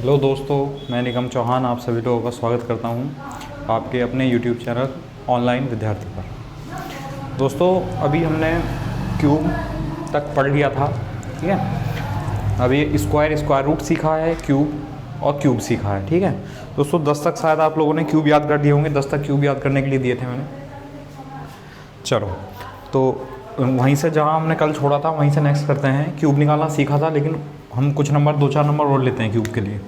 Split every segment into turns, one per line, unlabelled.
Hello दोस्तों, मैं निगम चौहान आप सभी लोगों का स्वागत करता हूं आपके अपने यूट्यूब चैनल ऑनलाइन विद्यार्थी पर। दोस्तों, अभी हमने क्यूब तक पढ़ लिया था, ठीक है। अभी स्क्वायर रूट सीखा है, क्यूब और क्यूब सीखा है, ठीक है। दोस्तों 10 तक शायद आप लोगों ने क्यूब याद कर दिए होंगे। 10 तक क्यूब याद करने के लिए दिए थे मैंने। चलो, तो वहीं से जहाँ हमने कल छोड़ा था वहीं से नेक्स्ट करते हैं। क्यूब निकालना सीखा था, लेकिन हम कुछ नंबर 2-4 नंबर और लेते हैं क्यूब के लिए,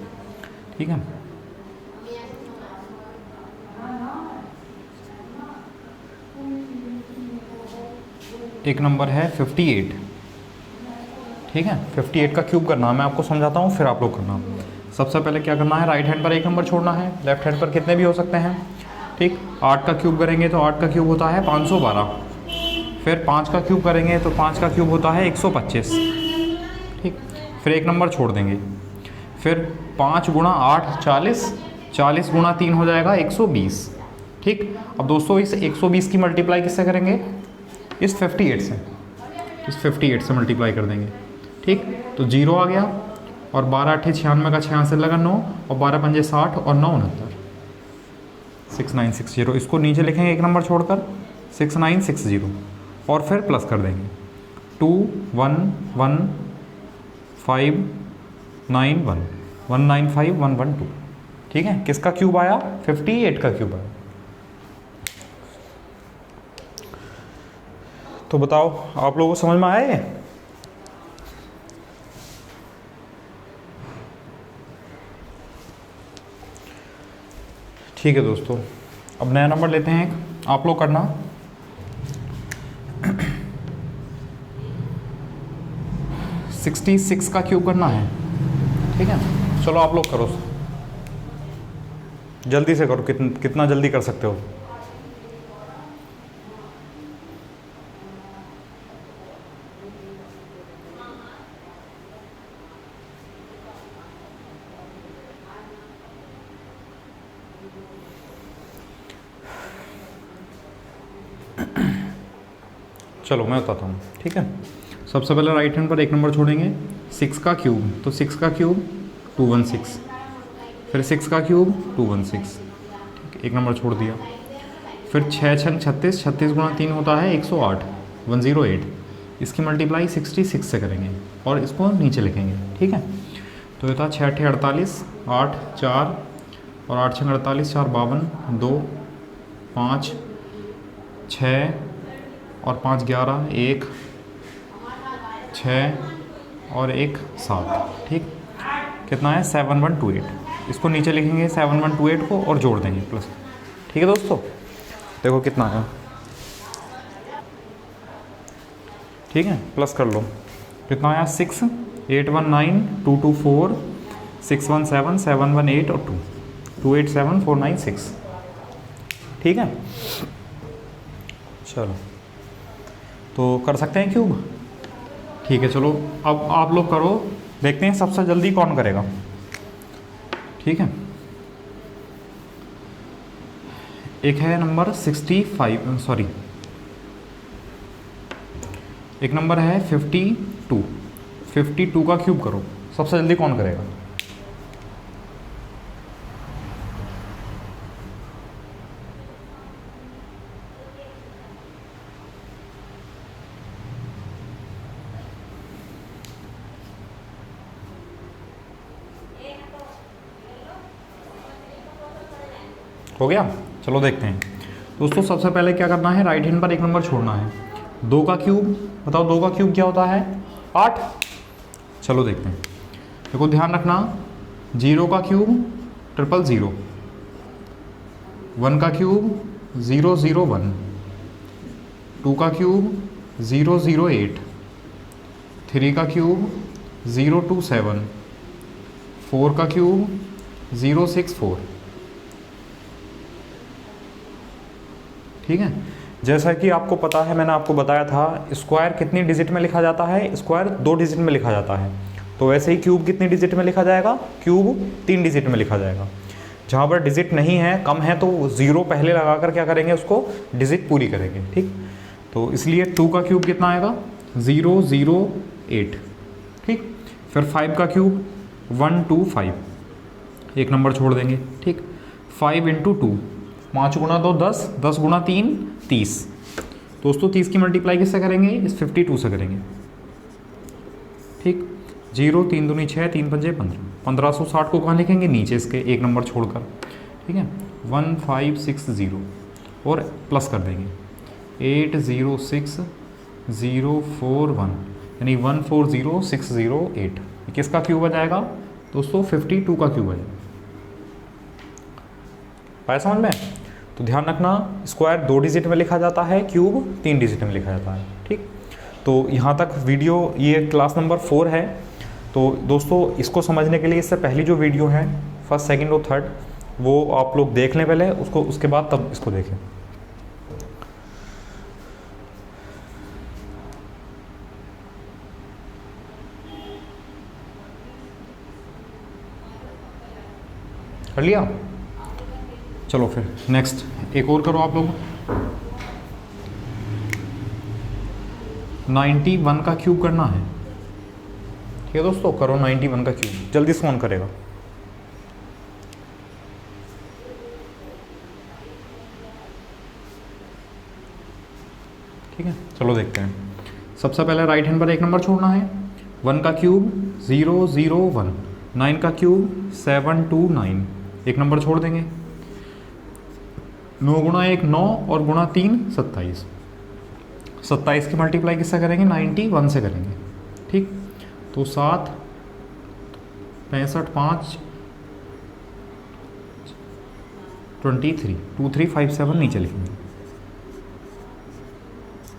ठीक है। एक नंबर है 58, ठीक है। 58 का क्यूब करना है, मैं आपको समझाता हूँ फिर आप लोग करना। सबसे पहले क्या करना है, राइट हैंड पर एक नंबर छोड़ना है, लेफ्ट हैंड पर कितने भी हो सकते हैं, ठीक। 8 का क्यूब करेंगे तो 8 का क्यूब होता है 512। फिर 5 का क्यूब करेंगे तो 5 का क्यूब होता है 125, ठीक। फिर एक नंबर छोड़ देंगे। फिर 5 गुणा 8 40, 40 गुणा 3 हो जाएगा 120, ठीक। अब दोस्तों इस 120 की मल्टीप्लाई किससे करेंगे, इस 58 से, इस 58 से मल्टीप्लाई कर देंगे, ठीक। तो 0 आ गया, और 12 8 96 का 66 लगा 9, और 12 पंजे 60 और 9 69, 6960। इसको नीचे लिखेंगे एक नंबर छोड़कर 6960, और फिर प्लस कर देंगे 2 1 1 5 9 1 195 112, ठीक है। किसका क्यूब आया, 58 का क्यूब आया। तो बताओ आप लोगों को समझ में आया ये? ठीक है दोस्तों, अब नया नंबर लेते हैं एक, आप लोग करना। सिक्सटी 66 का क्यूब करना है, ठीक है। चलो आप लोग करो, जल्दी से करो, कितना जल्दी कर सकते हो। चलो मैं बताता हूँ, ठीक है। सबसे पहले राइट हैंड पर एक नंबर छोड़ेंगे, 6 का क्यूब, तो 6 का क्यूब 216, फिर 6 का क्यूब 216, ठीक, एक नंबर छोड़ दिया। फिर 6 छंग 36, 36 गुणा 3 होता है 108, 108। इसकी मल्टीप्लाई 66 से करेंगे और इसको नीचे लिखेंगे, ठीक है। तो ये था 6 8 48, 8 4 और 8 छंग 48, 4 52, 2 5 6 और 5 11, 1 6 और 1 7, ठीक। कितना है 7128। इसको नीचे लिखेंगे 7128 को और जोड़ देंगे प्लस, ठीक है दोस्तों। देखो कितना है, ठीक है, प्लस कर लो। कितना आया 6 819 224 617 718 और 2 287 496, ठीक है। चलो तो कर सकते हैं क्यूब, ठीक है। चलो अब आप लोग करो, देखते हैं सबसे जल्दी कौन करेगा, ठीक है। एक है नंबर 65, सॉरी, एक नंबर है 52, 52 का क्यूब करो, सबसे जल्दी कौन करेगा। हो गया, चलो देखते हैं दोस्तों। सबसे पहले क्या करना है, राइट हैंड पर एक नंबर छोड़ना है। 2 का क्यूब, बताओ 2 का क्यूब क्या होता है, 8। चलो देखते हैं, देखो ध्यान रखना, 0 का क्यूब 000, 1 का क्यूब 001, 2 का क्यूब 008, 3 का क्यूब 027, 4 का क्यूब 064, ठीक है। जैसा कि आपको पता है, मैंने आपको बताया था स्क्वायर कितनी डिजिट में लिखा जाता है, स्क्वायर 2 डिजिट में लिखा जाता है। तो वैसे ही क्यूब कितनी डिजिट में लिखा जाएगा, क्यूब 3 डिजिट में लिखा जाएगा। जहाँ पर डिजिट नहीं है, कम है, तो 0 पहले लगाकर क्या करेंगे, उसको डिजिट पूरी करेंगे, ठीक। तो इसलिए 2 का क्यूब कितना आएगा 008, ठीक। फिर 5 का क्यूब 125, एक नंबर छोड़ देंगे, ठीक। 5 इंटू 2, 5 गुणा 2 10, 10 गुणा 3 30। दोस्तों 30 की मल्टीप्लाई किससे करेंगे, इस 52 से करेंगे, ठीक। 0 3 दूनी 6, 3 पंजे 15, 1560 को कहाँ लिखेंगे, नीचे इसके एक नंबर छोड़कर, ठीक है। 1560 और प्लस कर देंगे 806041, यानी 140608। किसका क्यूब आ जाएगा दोस्तों, 52 का क्यूब आ जाएगा। पाया समझ में? तो ध्यान रखना, स्क्वायर 2 डिजिट में लिखा जाता है, क्यूब 3 डिजिट में लिखा जाता है, ठीक। तो यहाँ तक वीडियो, ये क्लास नंबर 4 है। तो दोस्तों इसको समझने के लिए इससे पहली जो वीडियो है, फर्स्ट सेकंड और थर्ड, वो आप लोग देख लें पहले उसको, उसके बाद तब इसको देखें। कर लिया? चलो फिर नेक्स्ट एक और करो आप लोग। 91 का क्यूब करना है, ठीक है दोस्तों। करो 91 का क्यूब, जल्दी से कौन करेगा? ठीक है, चलो देखते हैं। सबसे पहले राइट हैंड पर एक नंबर छोड़ना है। 1 का क्यूब 001, 9 का क्यूब 729, एक नंबर छोड़ देंगे। 9 गुणा 1 9 और गुणा 3 27। 27 की मल्टीप्लाई किससे करेंगे, 91 से करेंगे, ठीक। तो 7 65 5 23 2357 नीचे लिखेंगे,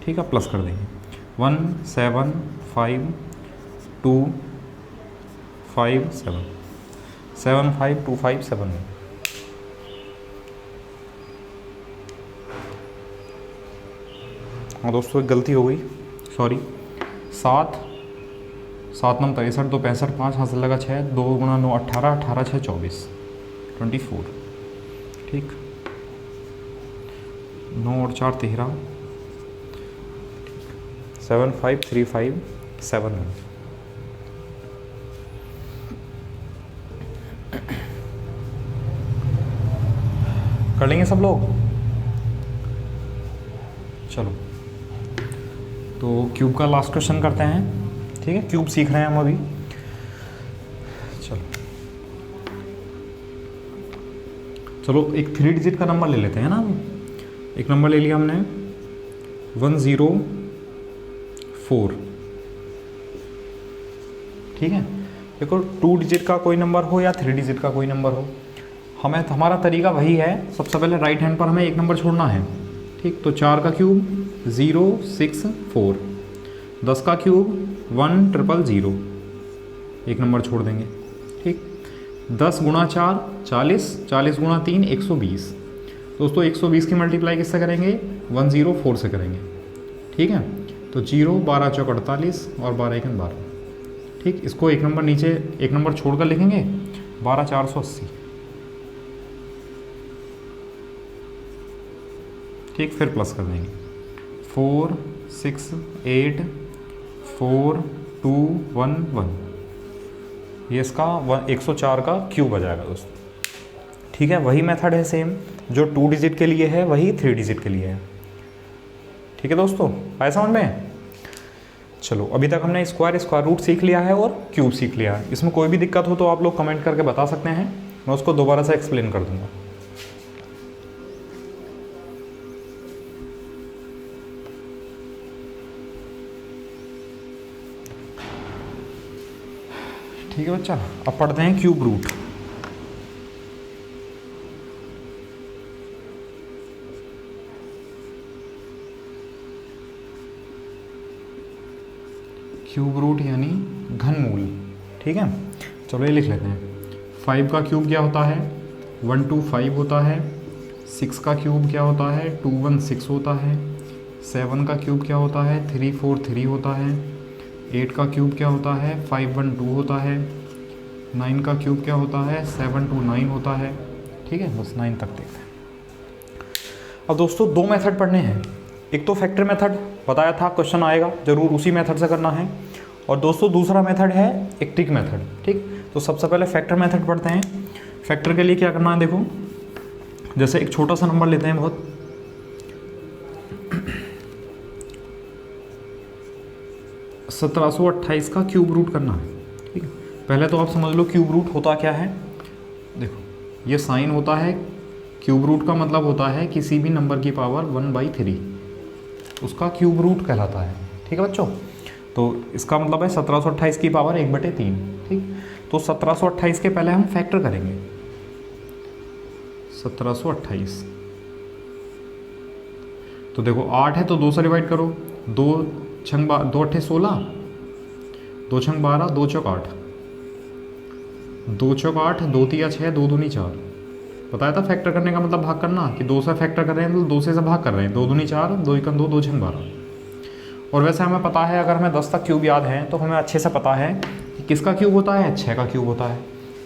ठीक है। प्लस कर देंगे 17527 75257। हाँ दोस्तों एक गलती हो गई, सॉरी। 7 7 9 63, 2 65 5 हासिल लगा 6, 2 गुणा 9 18, 18 6 24 24, ठीक। 9 और 4 13, 75357। कर लेंगे सब लोग? चलो तो क्यूब का लास्ट क्वेश्चन करते हैं, ठीक है। क्यूब सीख रहे हैं हम अभी। चलो एक 3 डिजिट का नंबर ले लेते हैं ना। एक नंबर ले लिया हमने 104, ठीक है। देखो 2 डिजिट का कोई नंबर हो या 3 डिजिट का कोई नंबर हो, हमें हमारा तरीका वही है। सबसे पहले राइट हैंड पर हमें एक नंबर छोड़ना है, ठीक। तो 4 का क्यूब 064, 10 का क्यूब 1000, एक नंबर छोड़ देंगे, ठीक। 10 गुणा 4 40, 40 गुणा 3 120। दोस्तों 120 की मल्टीप्लाई किससे करेंगे, 104 से करेंगे, ठीक है। तो 0 12 चौक 48 और 12 1 12, ठीक। इसको एक नंबर नीचे एक नंबर छोड़कर लिखेंगे 12480, ठीक। फिर प्लस कर देंगे 46842111, ये इसका 104 का क्यूब आ जाएगा दोस्तों, ठीक है। वही मेथड है सेम जो 2 डिजिट के लिए है, वही 3 डिजिट के लिए है, ठीक है दोस्तों। आया समझ में? चलो अभी तक हमने स्क्वायर रूट सीख लिया है और क्यूब सीख लिया है। इसमें कोई भी दिक्कत हो तो आप लोग कमेंट करके बता सकते हैं, मैं उसको दोबारा से एक्सप्लेन कर दूंगा। ठीक है बच्चा, अब पढ़ते हैं क्यूब रूट। क्यूब रूट यानी घनमूल, ठीक है। चलो ये लिख लेते हैं। 5 का क्यूब क्या होता है, 125 होता है। 6 का क्यूब क्या होता है, 216 होता है। 7 का क्यूब क्या होता है, 343 होता है। 8 का क्यूब क्या होता है, 512 होता है। 9 का क्यूब क्या होता है, 729 होता है, ठीक है। बस 9 तक देखते हैं। अब दोस्तों 2 मेथड पढ़ने हैं। एक तो फैक्टर मेथड बताया था, क्वेश्चन आएगा जरूर उसी मेथड से करना है। और दोस्तों दूसरा मेथड है एक ट्रिक मेथड, ठीक। तो सबसे पहले फैक्टर मेथड पढ़ते हैं। फैक्टर के लिए क्या करना है, देखो जैसे एक छोटा सा नंबर लेते हैं बहुत, 1728 का क्यूब रूट करना है। ठीक है, पहले तो आप समझ लो क्यूब रूट होता क्या है। देखो ये साइन होता है, क्यूब रूट का मतलब होता है किसी भी नंबर की पावर 1/3, उसका क्यूब रूट कहलाता है। ठीक है बच्चों, तो इसका मतलब है 1728 की पावर 1/3। ठीक, तो 1728 के पहले हम फैक्टर करेंगे। 1728, तो देखो 8 है तो 2 से डिवाइड करो, 2 छंग 2 अट्ठे 16, 2 छंग 12, 2 चौक 8, 2 चौक 8, 2 तिया 6, 2 दूनी 4। बताया था फैक्टर करने का मतलब भाग करना, कि 2 से फैक्टर कर रहे हैं तो 2 से भाग कर रहे हैं, 2 दूनी 4, 2 एकम 2, 2 छंग 12। और वैसे हमें पता है, अगर हमें 10 तक क्यूब याद है तो हमें अच्छे से पता है कि किसका क्यूब होता है, 6 का क्यूब होता है।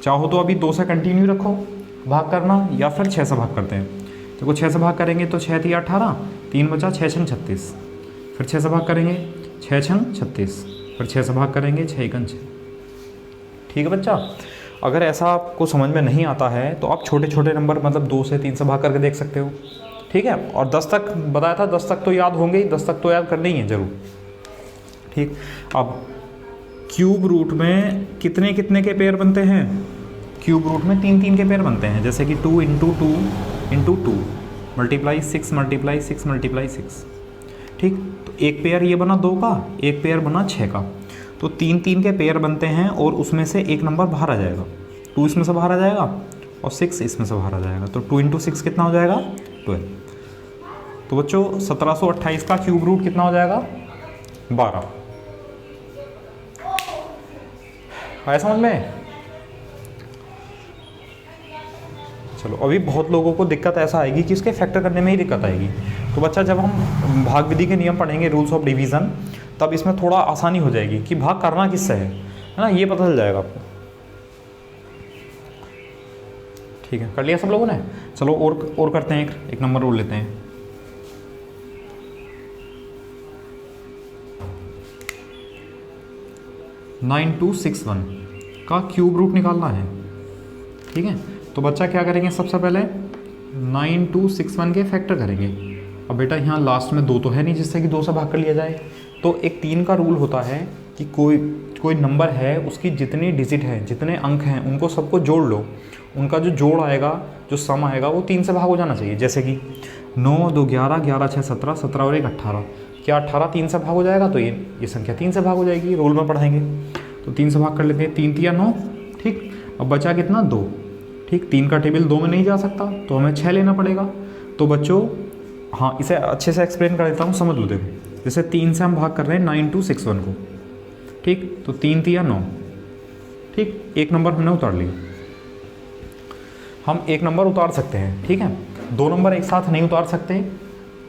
चाहो तो अभी 2 से कंटिन्यू रखो भाग करना, या फिर 6 से भाग करते हैं। देखो 6 से भाग करेंगे तो 6 तिया 18, 3 बचा 6 छंग 36, फिर 6 से भाग करेंगे 6 छंग 36, फिर 6 से भाग करेंगे 6 एकम 6। ठीक है बच्चा, अगर ऐसा आपको समझ में नहीं आता है तो आप छोटे छोटे नंबर मतलब 2 से 3 से भाग करके देख सकते हो। ठीक है, और 10 तक बताया था, 10 तक तो याद होंगे ही, 10 तक तो याद करनी ही है ज़रूर। ठीक, अब क्यूब रूट में कितने कितने के पेयर बनते हैं, क्यूब रूट में 3 3 के पेयर बनते हैं, जैसे कि 2 × 2 × 2 मल्टीप्लाई 6 मल्टीप्लाई 6 मल्टीप्लाई 6। ठीक, तो एक पेयर ये बना 2 का, एक पेयर बना 6 का, तो 3 3 के पेयर बनते हैं और उसमें से एक नंबर बाहर आ जाएगा। 2 इसमें से बाहर आ जाएगा और 6 इसमें से बाहर आ जाएगा, तो 2 × 6 कितना हो जाएगा, 12। तो बच्चों 1728 का क्यूब रूट कितना हो जाएगा, 12। आया समझ में? चलो, अभी बहुत लोगों को दिक्कत ऐसा आएगी कि इसके फैक्टर करने में ही दिक्कत आएगी। तो बच्चा जब हम भाग विधि के नियम पढ़ेंगे, रूल्स ऑफ डिवीज़न, तब इसमें थोड़ा आसानी हो जाएगी कि भाग करना किससे है ना, ये पता चल जाएगा आपको। ठीक है, कर लिया सब लोगों ने? चलो और करते हैं, एक नंबर और लेते हैं। (9261) का क्यूब रूट निकालना है। ठीक है, तो बच्चा क्या करेंगे, सबसे पहले 9261 के फैक्टर करेंगे। अब बेटा यहाँ लास्ट में 2 तो है नहीं जिससे कि 2 से भाग कर लिया जाए, तो एक 3 का रूल होता है कि कोई नंबर है, उसकी जितनी डिजिट है, जितने अंक हैं, उनको सबको जोड़ लो, उनका जो जोड़ आएगा, जो सम आएगा, वो 3 से भाग हो जाना चाहिए। जैसे कि 9 2 11, 11 6 17, 17 और 1 18। क्या 18 3 से भाग हो जाएगा? तो ये संख्या 3 से भाग हो जाएगी, रोल में पढ़ाएंगे। तो 3 से भाग कर लेते हैं, 3 तिया 9। ठीक, अब बचा कितना, 2। ठीक, 3 का टेबल 2 में नहीं जा सकता, तो हमें 6 लेना पड़ेगा। तो बच्चों हाँ, इसे अच्छे से एक्सप्लेन कर देता हूँ, समझ लो। देखो जैसे 3 से हम भाग कर रहे हैं 9261 को। ठीक, तो 3 तिया 9। ठीक, एक नंबर हमने उतार लिया। हम एक नंबर उतार सकते हैं, ठीक है, 2 नंबर एक साथ नहीं उतार सकते।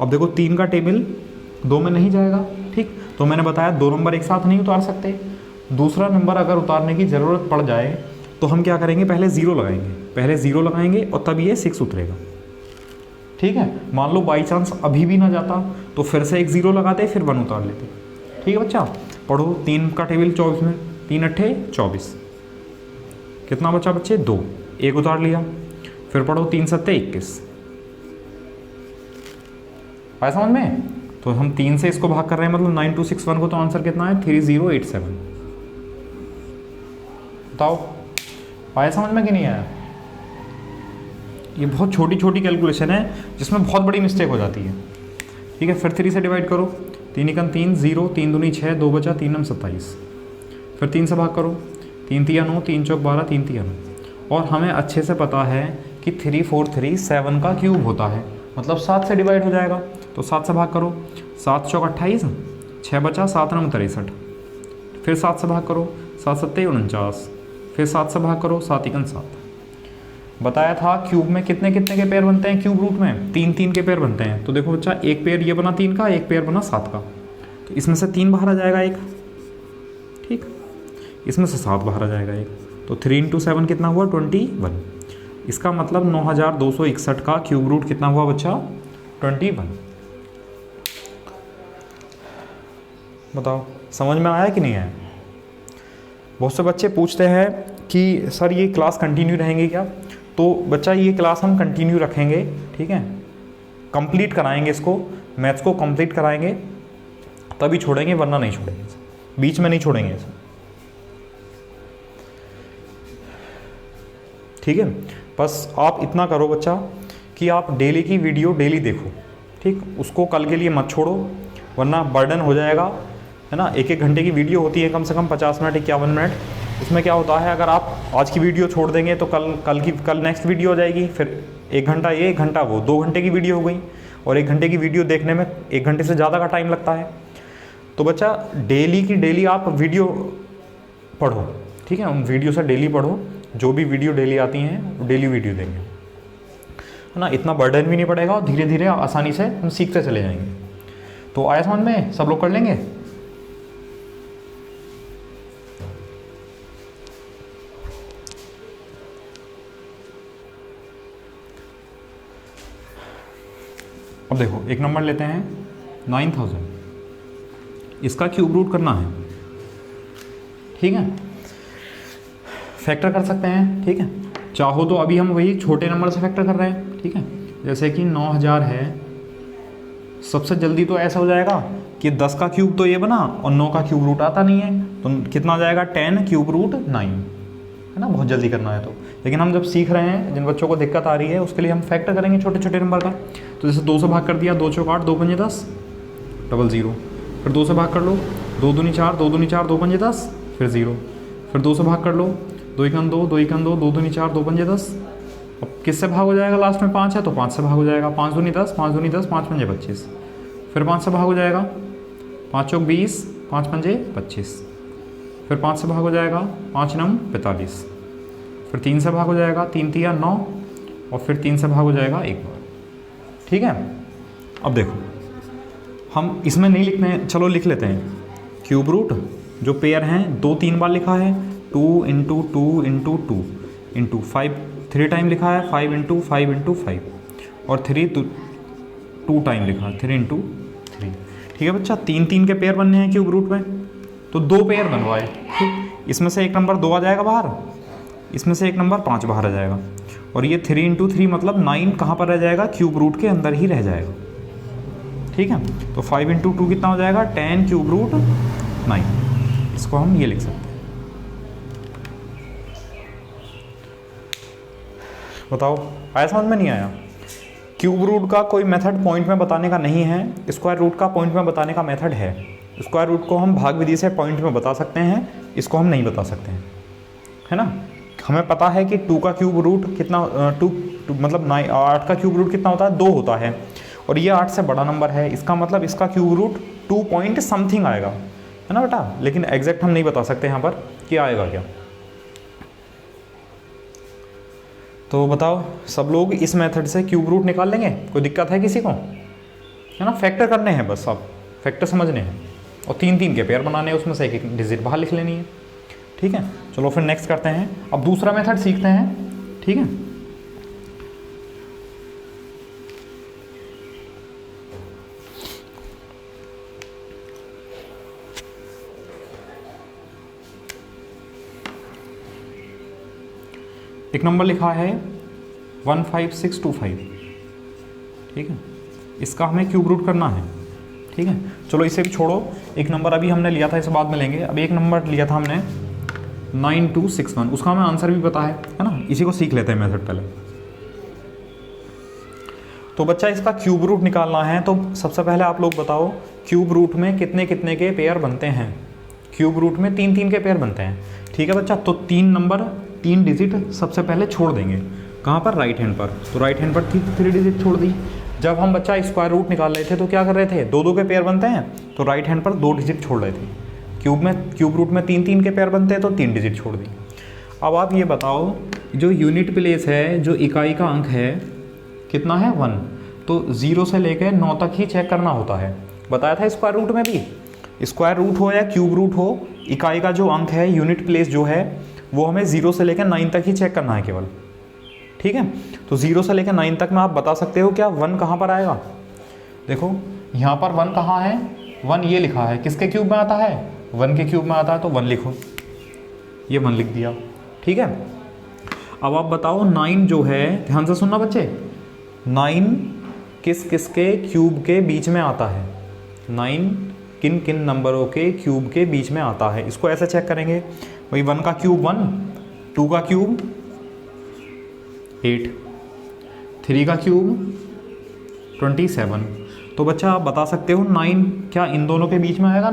अब देखो 3 का टेबल 2 में नहीं जाएगा। ठीक, तो मैंने बताया 2 नंबर एक साथ नहीं उतार सकते। दूसरा नंबर अगर उतारने की ज़रूरत पड़ जाए तो हम क्या करेंगे, पहले 0 लगाएंगे, पहले 0 लगाएंगे और तब ये 6 उतरेगा। ठीक है, मान लो बाई चांस अभी भी ना जाता तो फिर से एक 0 लगाते, फिर 1 उतार लेते। ठीक है बच्चा, पढ़ो 3 का टेबल 24 में, 3 अट्ठे 24, कितना बचा बच्चे, 2, 1 उतार लिया। फिर पढ़ो 3 सत्ते 21। आया समझ में? तो हम 3 से इसको भाग कर रहे हैं, मतलब 9261 को, तो आंसर कितना है, 3087। बताओ आया समझ में कि नहीं आया? ये बहुत छोटी छोटी कैलकुलेशन है जिसमें बहुत बड़ी मिस्टेक हो जाती है। ठीक है, फिर 3 से डिवाइड करो, 3 एकम 3, 0, 3 दूनी 6, 2 बचा, 3 नम 27। फिर 3 से भाग करो, 3 तिया 9, 3 चौक 12, 3 तिया 9। और हमें अच्छे से पता है कि 3437 का क्यूब होता है, मतलब 7 से डिवाइड हो जाएगा। तो 7 से भाग करो, 7 चौक 28, 6 बचा, 7 नम 63। फिर 7 से भाग करो, 7 सत्ते 49। फिर 7 से भाग करो, 7 एकम 7। बताया था क्यूब में कितने कितने के पेयर बनते हैं, क्यूब रूट में 3 3 के पेयर बनते हैं। तो देखो बच्चा, एक पेयर ये बना 3 का, एक पेयर बना 7 का, तो इसमें से 3 बाहर आ जाएगा एक। ठीक, इसमें से 7 बाहर आ जाएगा एक, तो 3 × 7 कितना हुआ, 21। इसका मतलब 9261 का क्यूब रूट कितना हुआ बच्चा, 21। बताओ समझ में आया कि नहीं आया? बहुत से बच्चे पूछते हैं कि सर ये क्लास कंटिन्यू रहेंगे क्या? तो बच्चा ये क्लास हम कंटिन्यू रखेंगे, ठीक है, कंप्लीट कराएंगे इसको, मैथ्स को कंप्लीट कराएंगे तभी छोड़ेंगे, वरना नहीं छोड़ेंगे, बीच में नहीं छोड़ेंगे इसे, ठीक है। बस आप इतना करो बच्चा कि आप डेली की वीडियो डेली देखो, ठीक, उसको कल के लिए मत छोड़ो वरना बर्डन हो जाएगा, है ना। 1-1 घंटे की वीडियो होती है, कम से कम 50 मिनट 51 मिनट। उसमें क्या होता है, अगर आप आज की वीडियो छोड़ देंगे तो कल नेक्स्ट वीडियो हो जाएगी, फिर 1 घंटा ये 1 घंटा वो, 2 घंटे की वीडियो हो गई, और 1 घंटे की वीडियो देखने में 1 घंटे से ज़्यादा का टाइम लगता है। तो बच्चा डेली की डेली आप वीडियो पढ़ो, ठीक है, उन वीडियो से डेली पढ़ो, जो भी वीडियो डेली आती हैं डेली वीडियो देंगे, है ना। इतना बर्डन भी नहीं पड़ेगा और धीरे धीरे आसानी से हम सीखते चले जाएंगे। तो आया समझ में, सब लोग कर लेंगे। अब देखो एक नंबर लेते हैं 9000, इसका क्यूब रूट करना है, ठीक है, फैक्टर कर सकते हैं, ठीक है। चाहो तो अभी हम वही छोटे नंबर से फैक्टर कर रहे हैं, ठीक है। जैसे कि 9000 है, सबसे जल्दी तो ऐसा हो जाएगा कि 10 का क्यूब तो ये बना और 9 का क्यूब रूट आता नहीं है, तो कितना आ जाएगा 10 क्यूब रूट 9, है ना। बहुत जल्दी करना है तो, लेकिन हम जब सीख रहे हैं, जिन बच्चों को दिक्कत आ रही है उसके लिए हम फैक्टर करेंगे छोटे छोटे नंबर का। तो जैसे 2 से भाग कर दिया, 2 चौक 8, 2 पंजे 10, 00, फिर 2 से भाग कर लो, 2 दूनी 4, 2 दूनी 4, 2 पंजे 10, फिर 0, फिर 2 से भाग कर लो, 2 एकन 2, 2 एकन 2, 2 दूनी 4, 2 पंजे 10। अब किससे भाग हो जाएगा, लास्ट में 5 है तो 5 से भाग हो जाएगा, 5 दूनी 10, 5 दूनी 10, 5 पंजे 25, फिर 5 से भाग हो जाएगा, 5 चौक 20, 5 पंजे 25, फिर 5 से भाग हो जाएगा, 5 नम 45, फिर 3 से भाग हो जाएगा, 3 तिया 9, और फिर 3 से भाग हो जाएगा एक बार, ठीक है। अब देखो हम इसमें नहीं लिखते हैं, चलो लिख लेते हैं। क्यूब रूट जो पेयर हैं 2-3 बार लिखा है, 2 इंटू 2 इंटू 2 इंटू 5 3 टाइम लिखा है, 5 इंटू 5 इंटू 5, और 3 2 टाइम लिखा है, 3 इंटू 3, ठीक है बच्चा। 3-3 के पेयर बनने हैं क्यूब रूट में, तो 2 पेयर बनवाए, ठीक। इसमें से एक नंबर 2 आ जाएगा बाहर, इसमें से एक नंबर 5 बाहर आ जाएगा, और ये 3 इंटू 3 मतलब 9 कहाँ पर रह जाएगा, क्यूब रूट के अंदर ही रह जाएगा, ठीक है। तो 5 इंटू 2 कितना हो जाएगा, 10 क्यूब रूट 9, इसको हम ये लिख सकते हैं। बताओ आया समझ में, नहीं आया। क्यूब रूट का कोई मेथड पॉइंट में बताने का नहीं है, स्क्वायर रूट का पॉइंट में बताने का मेथड है। स्क्वायर रूट को हम भाग विधि से पॉइंट में बता सकते हैं, इसको हम नहीं बता सकते हैं, है ना। हमें पता है कि 2 का क्यूब रूट कितना, 2 मतलब 8 का क्यूब रूट कितना होता है, 2 होता है, और ये 8 से बड़ा नंबर है, इसका मतलब इसका क्यूब रूट 2 पॉइंट समथिंग आएगा, है ना बेटा। लेकिन एग्जैक्ट हम नहीं बता सकते यहाँ पर कि आएगा क्या। तो बताओ सब लोग इस मेथड से क्यूब रूट निकाल लेंगे, कोई दिक्कत है किसी को, है ना। फैक्टर करने हैं बस, सब फैक्टर समझने हैं, और 3-3 के पेयर बनाने हैं, उसमें से एक डिजिट बाहर लिख लेनी है, ठीक है। चलो फिर नेक्स्ट करते हैं, अब दूसरा मेथड सीखते हैं, ठीक है। एक नंबर लिखा है 15625, ठीक है, इसका हमें क्यूब रूट करना है, ठीक है। चलो इसे भी छोड़ो, एक नंबर अभी हमने लिया था, इसे बाद में लेंगे। अब एक नंबर लिया था हमने 9261, उसका हमें आंसर भी पता है ना। इसी को सीख लेते हैं मेथड पहले। तो बच्चा इसका क्यूब रूट निकालना है, तो सबसे पहले आप लोग बताओ क्यूब रूट में कितने कितने के पेयर बनते हैं। क्यूब रूट में 3-3 के पेयर बनते हैं, ठीक है बच्चा। तो 3 नंबर 3 डिजिट सबसे पहले छोड़ देंगे, कहाँ पर, राइट हैंड पर। तो राइट हैंड पर 3 डिजिट छोड़ दी। जब हम बच्चा स्क्वायर रूट निकाल रहे थे तो क्या कर रहे थे, 2-2 के पेयर बनते हैं, तो राइट हैंड पर 2 डिजिट छोड़ रहे थे। क्यूब रूट में 3-3 के पेयर बनते हैं, तो 3 डिजिट छोड़ दी। अब आप ये बताओ, जो यूनिट प्लेस है, जो इकाई का अंक है कितना है, 1, तो 0 से लेकर 9 तक ही चेक करना होता है। बताया था स्क्वायर रूट में भी, स्क्वायर रूट हो या क्यूब रूट हो, इकाई का जो अंक है, यूनिट प्लेस जो है, वो हमें 0 से लेकर 9 तक ही चेक करना है केवल, ठीक है। तो 0 से लेकर 9 तक में आप बता सकते हो क्या 1 कहाँ पर आएगा। देखो यहाँ पर 1 कहाँ है, 1 ये लिखा है, किसके क्यूब में आता है, 1 के क्यूब में आता है, तो 1 लिखो, ये 1 लिख दिया, ठीक है। अब आप बताओ 9 जो है, ध्यान से सुनना बच्चे, 9 किस किस के क्यूब के बीच में आता है? 9 किन किन नंबरों के क्यूब के बीच में आता है? इसको ऐसे चेक करेंगे भाई, 1 का क्यूब 1, 2 का क्यूब 8, 3 का क्यूब 27। तो बच्चा आप बता सकते हो 9 क्या इन दोनों के बीच में आएगा?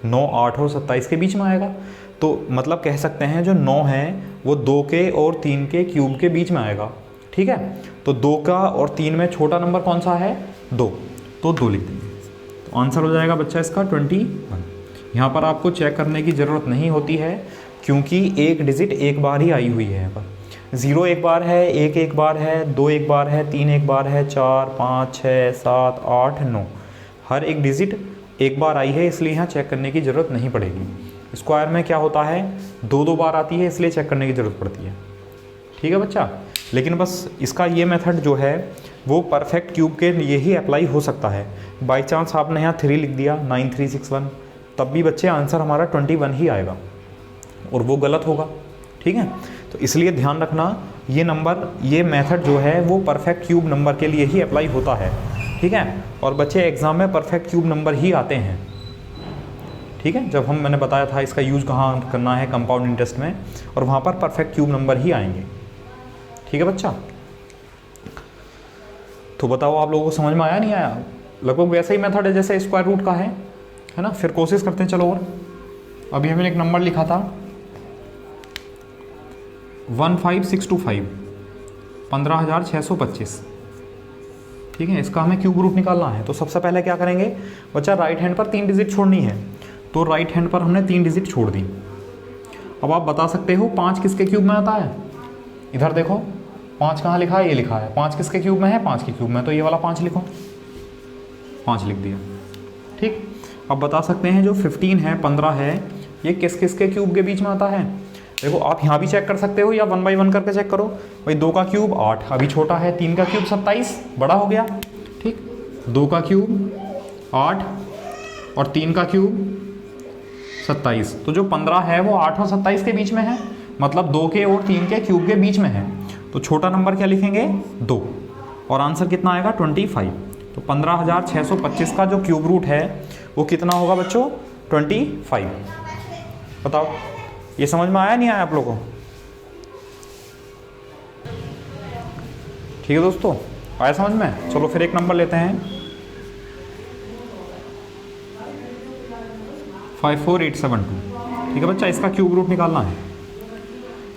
9, 8 और 27 के बीच में आएगा। तो मतलब कह सकते हैं जो 9 है वो 2 के और 3 के क्यूब के बीच में आएगा। ठीक है, तो 2 का और 3 में छोटा नंबर कौन सा है? 2, तो 2 लिख देंगे। तो आंसर हो जाएगा बच्चा इसका 21। यहाँ पर आपको चेक करने की ज़रूरत नहीं होती है क्योंकि एक डिजिट एक बार ही आई हुई है। यहाँ पर 0 एक बार है, 1 एक बार है, 2 एक बार है, 3 एक बार है, 4, 5, 6, 7, 8, 9, हर एक डिजिट एक बार आई है, इसलिए यहाँ चेक करने की ज़रूरत नहीं पड़ेगी। स्क्वायर में क्या होता है, 2 बार आती है, इसलिए चेक करने की ज़रूरत पड़ती है। ठीक है बच्चा, लेकिन बस इसका ये मेथड जो है वो परफेक्ट क्यूब के लिए ही अप्लाई हो सकता है। बाई चांस आपने यहाँ 3 लिख दिया 9361, तब भी बच्चे आंसर हमारा 21 ही आएगा और वो गलत होगा। ठीक है, तो इसलिए ध्यान रखना ये नंबर, ये मेथड जो है वो परफेक्ट क्यूब नंबर के लिए ही अप्लाई होता है। ठीक है, और बच्चे एग्ज़ाम में परफेक्ट क्यूब नंबर ही आते हैं। ठीक है, जब मैंने बताया था इसका यूज़ कहाँ करना है, कंपाउंड इंटरेस्ट में, और वहाँ पर परफेक्ट क्यूब नंबर ही आएंगे। ठीक है बच्चा, तो बताओ आप लोगों को समझ में आया नहीं आया? लगभग वैसा ही मेथड है जैसे स्क्वायर रूट का है ना। फिर कोशिश करते हैं, चलो। और अभी हमने एक नंबर लिखा था 15625, 15625। ठीक है, इसका हमें क्यूब रूट निकालना है। तो सबसे पहले क्या करेंगे बच्चा, राइट हैंड पर 3 डिजिट छोड़नी है। तो राइट हैंड पर हमने 3 डिजिट छोड़ दी। अब आप बता सकते हो 5 किसके क्यूब में आता है? इधर देखो 5 कहाँ लिखा है? ये लिखा है। 5 किसके क्यूब में है? 5 के क्यूब में। तो ये वाला 5 लिखो, 5 लिख दिया। ठीक, अब बता सकते हैं जो 15 है, 15 है, ये किस किस के क्यूब के बीच में आता है? देखो आप यहाँ भी चेक कर सकते हो या 1 बाई 1 करके चेक करो। भाई 2 का क्यूब 8, अभी छोटा है। 3 का क्यूब 27, बड़ा हो गया। ठीक, 2 का क्यूब 8 और 3 का क्यूब 27। तो जो 15 है वो 8 और 27 के बीच में है, मतलब 2 के और 3 के क्यूब के बीच में है। तो छोटा नंबर क्या लिखेंगे? 2, और आंसर कितना आएगा? 25। तो 15625 का जो क्यूब रूट है वो कितना होगा बच्चों? 25। बताओ ये समझ में आया नहीं आया आप लोगों को? ठीक है दोस्तों, आया समझ में? चलो फिर एक नंबर लेते हैं 54872। ठीक है बच्चा, इसका क्यूब रूट निकालना है।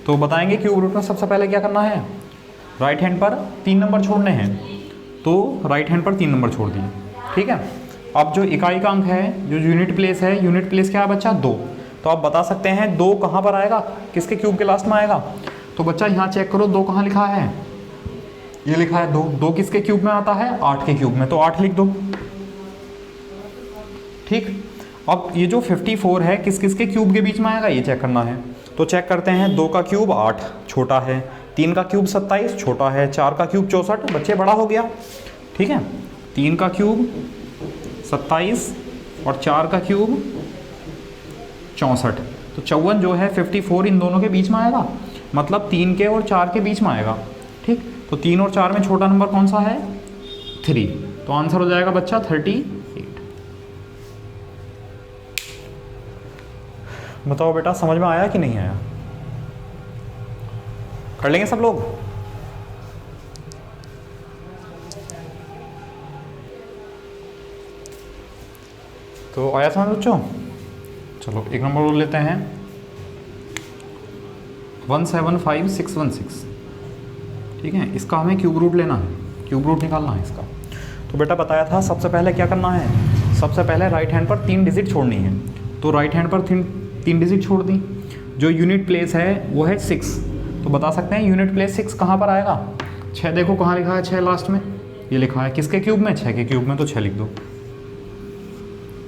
तो बताएंगे क्यूब रूट में सबसे पहले क्या करना है, राइट हैंड पर 3 नंबर छोड़ने हैं। तो राइट हैंड पर 3 नंबर छोड़ दिए। ठीक है, अब जो इकाई का अंक है, जो यूनिट प्लेस है, यूनिट प्लेस क्या है बच्चा? 2। तो आप बता सकते हैं 2 कहाँ पर आएगा, किसके क्यूब के लास्ट में आएगा? तो बच्चा यहाँ चेक करो 2 कहाँ लिखा है? ये लिखा है 2। 2 किसके क्यूब में आता है? 8 के क्यूब में। तो 8 लिख दो। ठीक, अब ये जो 54 है किस किस के क्यूब के बीच में आएगा ये चेक करना है। तो चेक करते हैं, 2 का क्यूब 8 छोटा है, 3 का क्यूब 27 छोटा है, 4 का क्यूब 64 बच्चे बड़ा हो गया। ठीक है, 3 का क्यूब 27 और 4 का क्यूब 64। तो 54 जो है 54 इन दोनों के बीच में आएगा, मतलब 3 के और 4 के बीच में आएगा। ठीक, तो 3 और 4 में छोटा नंबर कौन सा है? 3। तो आंसर हो जाएगा बच्चा 38। बताओ बेटा समझ में आया कि नहीं आया? कर लेंगे सब लोग? तो आया समझ बच्चों? चलो एक नंबर और लेते हैं 175616। ठीक है, इसका हमें क्यूब रूट लेना है, क्यूब रूट निकालना है इसका। तो बेटा बताया था सबसे पहले क्या करना है, सबसे पहले राइट हैंड पर 3 डिजिट छोड़नी है। तो राइट हैंड पर 3 डिजिट छोड़ दी। जो यूनिट प्लेस है वो है 6। तो बता सकते हैं यूनिट प्लेस 6 कहाँ पर आएगा? 6 देखो कहाँ लिखा है? 6 लास्ट में ये लिखा है, किसके क्यूब में? 6 के क्यूब में। तो 6 लिख दो।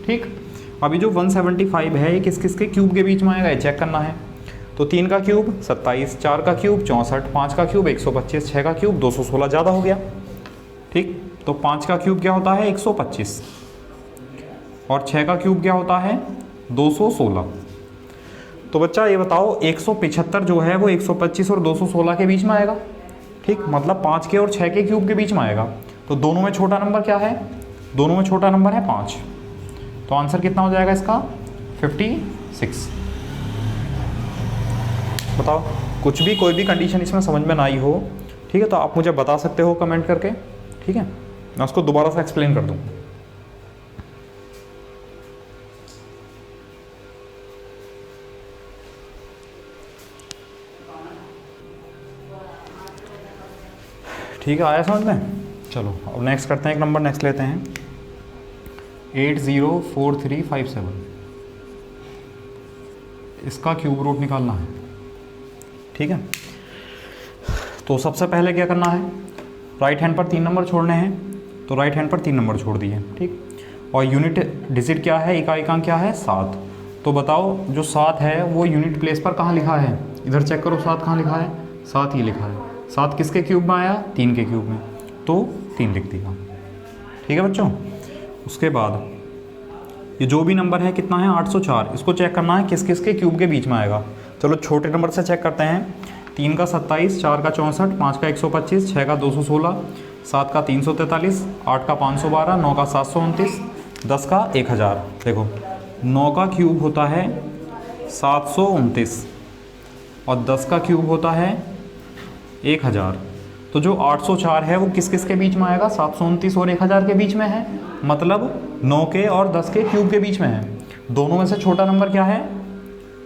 ठीक, अभी जो 175 है ये किस किस के क्यूब के बीच में आएगा ये चेक करना है। तो 3 का क्यूब 27, 4 का क्यूब 64, 5 का क्यूब 125, 6 का क्यूब 216, ज़्यादा हो गया। ठीक, तो 5 का क्यूब क्या होता है? 125 और 6 का क्यूब क्या होता है? 216। तो बच्चा ये बताओ 175 जो है वो 125 और 216 के बीच में आएगा, ठीक, मतलब 5 के और 6 के क्यूब के बीच में आएगा। तो दोनों में छोटा नंबर क्या है? दोनों में छोटा नंबर है 5। तो आंसर कितना हो जाएगा इसका? 56। बताओ, कुछ भी कोई भी कंडीशन इसमें समझ में ना आई हो, ठीक है, तो आप मुझे बता सकते हो कमेंट करके, ठीक है, मैं उसको दोबारा से एक्सप्लेन कर दूँ। ठीक है, आया समझ में? चलो अब नेक्स्ट करते हैं, एक नंबर नेक्स्ट लेते हैं 804357। इसका क्यूब रूट निकालना है, ठीक है। तो सबसे पहले क्या करना है, राइट हैंड पर 3 नंबर छोड़ने हैं, तो राइट हैंड पर 3 नंबर छोड़ दिए, ठीक। और यूनिट डिजिट क्या है, इकाई क्या है? 7। तो बताओ जो 7 है वो यूनिट प्लेस पर कहाँ लिखा है? इधर चेक करो 7 कहाँ लिखा है? 7 ही लिखा है। 7 किसके क्यूब में आया? 3 के क्यूब में, तो 3 लिख दिया, ठीक है बच्चों। उसके बाद ये जो भी नंबर है कितना है? 804। इसको चेक करना है किस किस के क्यूब के बीच में आएगा। चलो छोटे नंबर से चेक करते हैं। 3 का 27, 4 का 64, 5 का 125, 6 का 216, 7 का 343, 8 का 512, 9 का 729, 10 का 1000। देखो 9 का क्यूब होता है 729 और 10 का क्यूब होता है 1000। तो जो 804 है वो किस किस के बीच में आएगा? 729 और 1000 के बीच में है, मतलब 9 के और 10 के क्यूब के बीच में है। दोनों में से छोटा नंबर क्या है?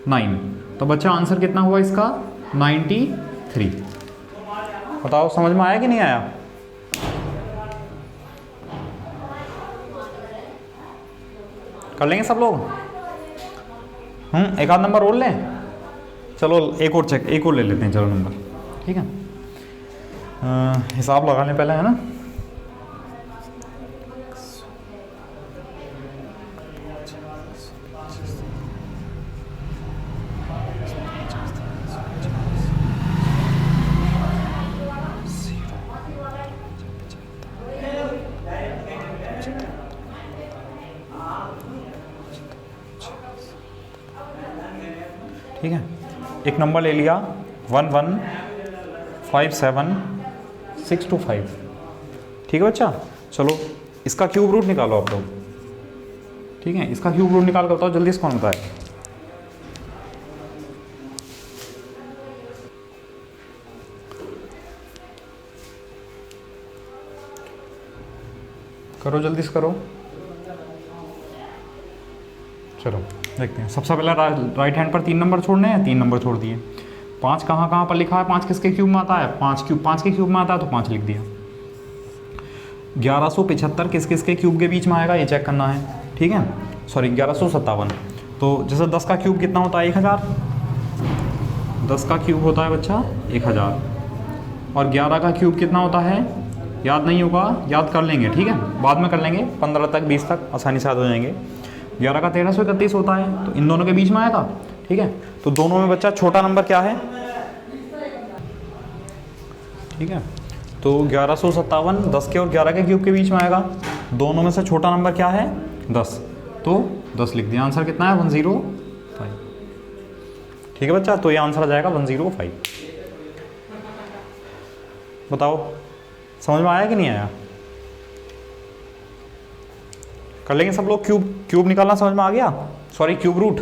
9। तो बच्चा आंसर कितना हुआ इसका? 93। बताओ समझ में आया कि नहीं आया? कर लेंगे सब लोग? एक आध नंबर और लें? चलो एक और चेक, एक और ले लेते हैं, चलो नंबर, ठीक है। हिसाब लगा लें पहले, है ना। ठीक है, एक नंबर ले लिया 1157625, ठीक है बच्चा। चलो इसका क्यूब रूट निकालो आप लोग, ठीक है। इसका क्यूब रूट निकाल कर बताओ जल्दी से, कौन बताए? करो जल्दी से करो। चलो देखते हैं। सबसे पहले राइट हैंड पर 3 नंबर छोड़ने हैं, 3 नंबर छोड़ दिए। 5 कहाँ पर लिखा है? 5 किसके क्यूब में आता है? 5 के क्यूब में आता है, तो 5 लिख दिया। 1175 किस किस के क्यूब के बीच में आएगा, ये चेक करना है, ठीक है। सॉरी 1157। तो जैसे 10 का क्यूब कितना होता है? 1000। 10 का क्यूब होता है बच्चा 1000। और 11 का क्यूब कितना होता है? याद नहीं होगा, याद कर लेंगे, ठीक है, बाद में कर लेंगे। 15 तक 20 तक आसानी से याद हो जाएंगे। 11 का 1331 होता है, तो इन दोनों के बीच में आएगा, ठीक है। तो दोनों में बच्चा छोटा नंबर क्या है? ठीक है, तो 1157 10 के और 11 के क्यूब के बीच में आएगा। दोनों में से छोटा नंबर क्या है? 10, तो 10 लिख दिया। आंसर कितना है? 105, ठीक है बच्चा। तो ये आंसर आ जाएगा 105। बताओ समझ में आया कि नहीं आया? कर लेंगे सब लोग। क्यूब निकालना समझ में आ गया? Sorry cube root.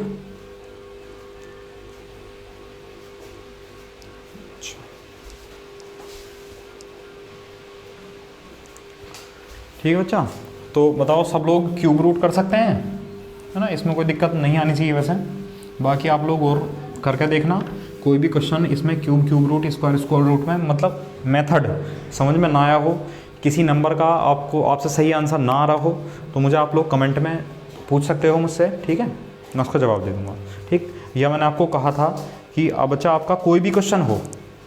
ठीक है बच्चा, तो बताओ सब लोग क्यूब रूट कर सकते हैं, है ना। इसमें कोई दिक्कत नहीं आनी चाहिए वैसे। बाकी आप लोग और करके देखना, कोई भी क्वेश्चन इसमें क्यूब रूट स्क्वायर रूट में, मतलब मेथड समझ में ना आया हो, किसी नंबर का आपसे सही आंसर ना आ रहा हो, तो मुझे आप लोग कमेंट में पूछ सकते हो मुझसे, ठीक है, मैं उसका जवाब दे दूँगा, ठीक। या मैंने आपको कहा था कि बच्चा आपका कोई भी क्वेश्चन हो,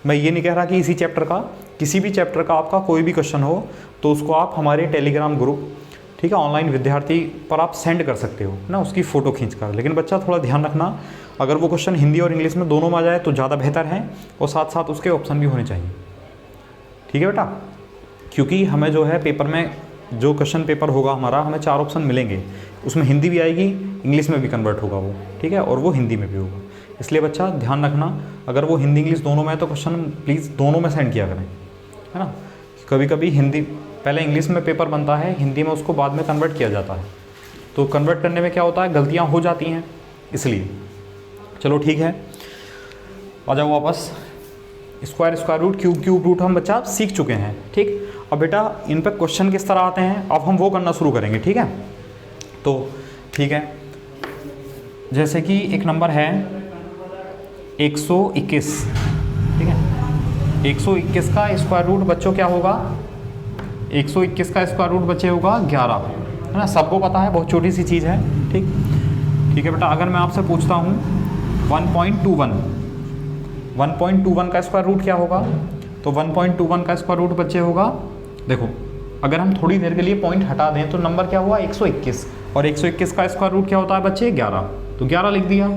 मैं ये नहीं कह रहा कि इसी चैप्टर का, किसी भी चैप्टर का आपका कोई भी क्वेश्चन हो, तो उसको आप हमारे टेलीग्राम ग्रुप, ठीक है, ऑनलाइन विद्यार्थी पर आप सेंड कर सकते हो ना, उसकी फ़ोटो खींच कर। लेकिन बच्चा थोड़ा ध्यान रखना, अगर वो क्वेश्चन हिंदी और इंग्लिश में दोनों में आ जाए तो ज़्यादा बेहतर है, और साथ साथ उसके ऑप्शन भी होने चाहिए, ठीक है बेटा। क्योंकि हमें जो है पेपर में, जो क्वेश्चन पेपर होगा हमारा, हमें 4 ऑप्शन मिलेंगे, उसमें हिंदी भी आएगी, इंग्लिश में भी कन्वर्ट होगा वो, ठीक है, और वो हिंदी में भी होगा। इसलिए बच्चा ध्यान रखना, अगर वो हिंदी इंग्लिश दोनों में है तो क्वेश्चन प्लीज़ दोनों में सेंड किया करें, है ना। कभी कभी हिंदी पहले इंग्लिश में पेपर बनता है, हिंदी में उसको बाद में कन्वर्ट किया जाता है, तो कन्वर्ट करने में क्या होता है, गलतियाँ हो जाती हैं, इसलिए। चलो ठीक है, आ जाओ वापस। Square, square root, cube, cube root हम बच्चा सीख चुके हैं, ठीक। अब बेटा इन पर क्वेश्चन किस तरह आते हैं अब हम वो करना शुरू करेंगे, ठीक है। तो ठीक है, जैसे कि एक नंबर है 121, ठीक है। 121 का स्क्वायर रूट बच्चों क्या होगा, 121 का स्क्वायर रूट बच्चे होगा 11, है ना। सबको पता है, बहुत छोटी सी चीज़ है, ठीक। ठीक है बेटा, अगर मैं आपसे पूछता हूँ 1.21 का स्क्वायर रूट क्या होगा, तो 1.21 का स्क्वायर रूट बच्चे होगा, देखो अगर हम थोड़ी देर के लिए पॉइंट हटा दें तो नंबर क्या हुआ 121, और 121 का स्क्वायर रूट क्या होता है बच्चे 11, तो 11 लिख दिया।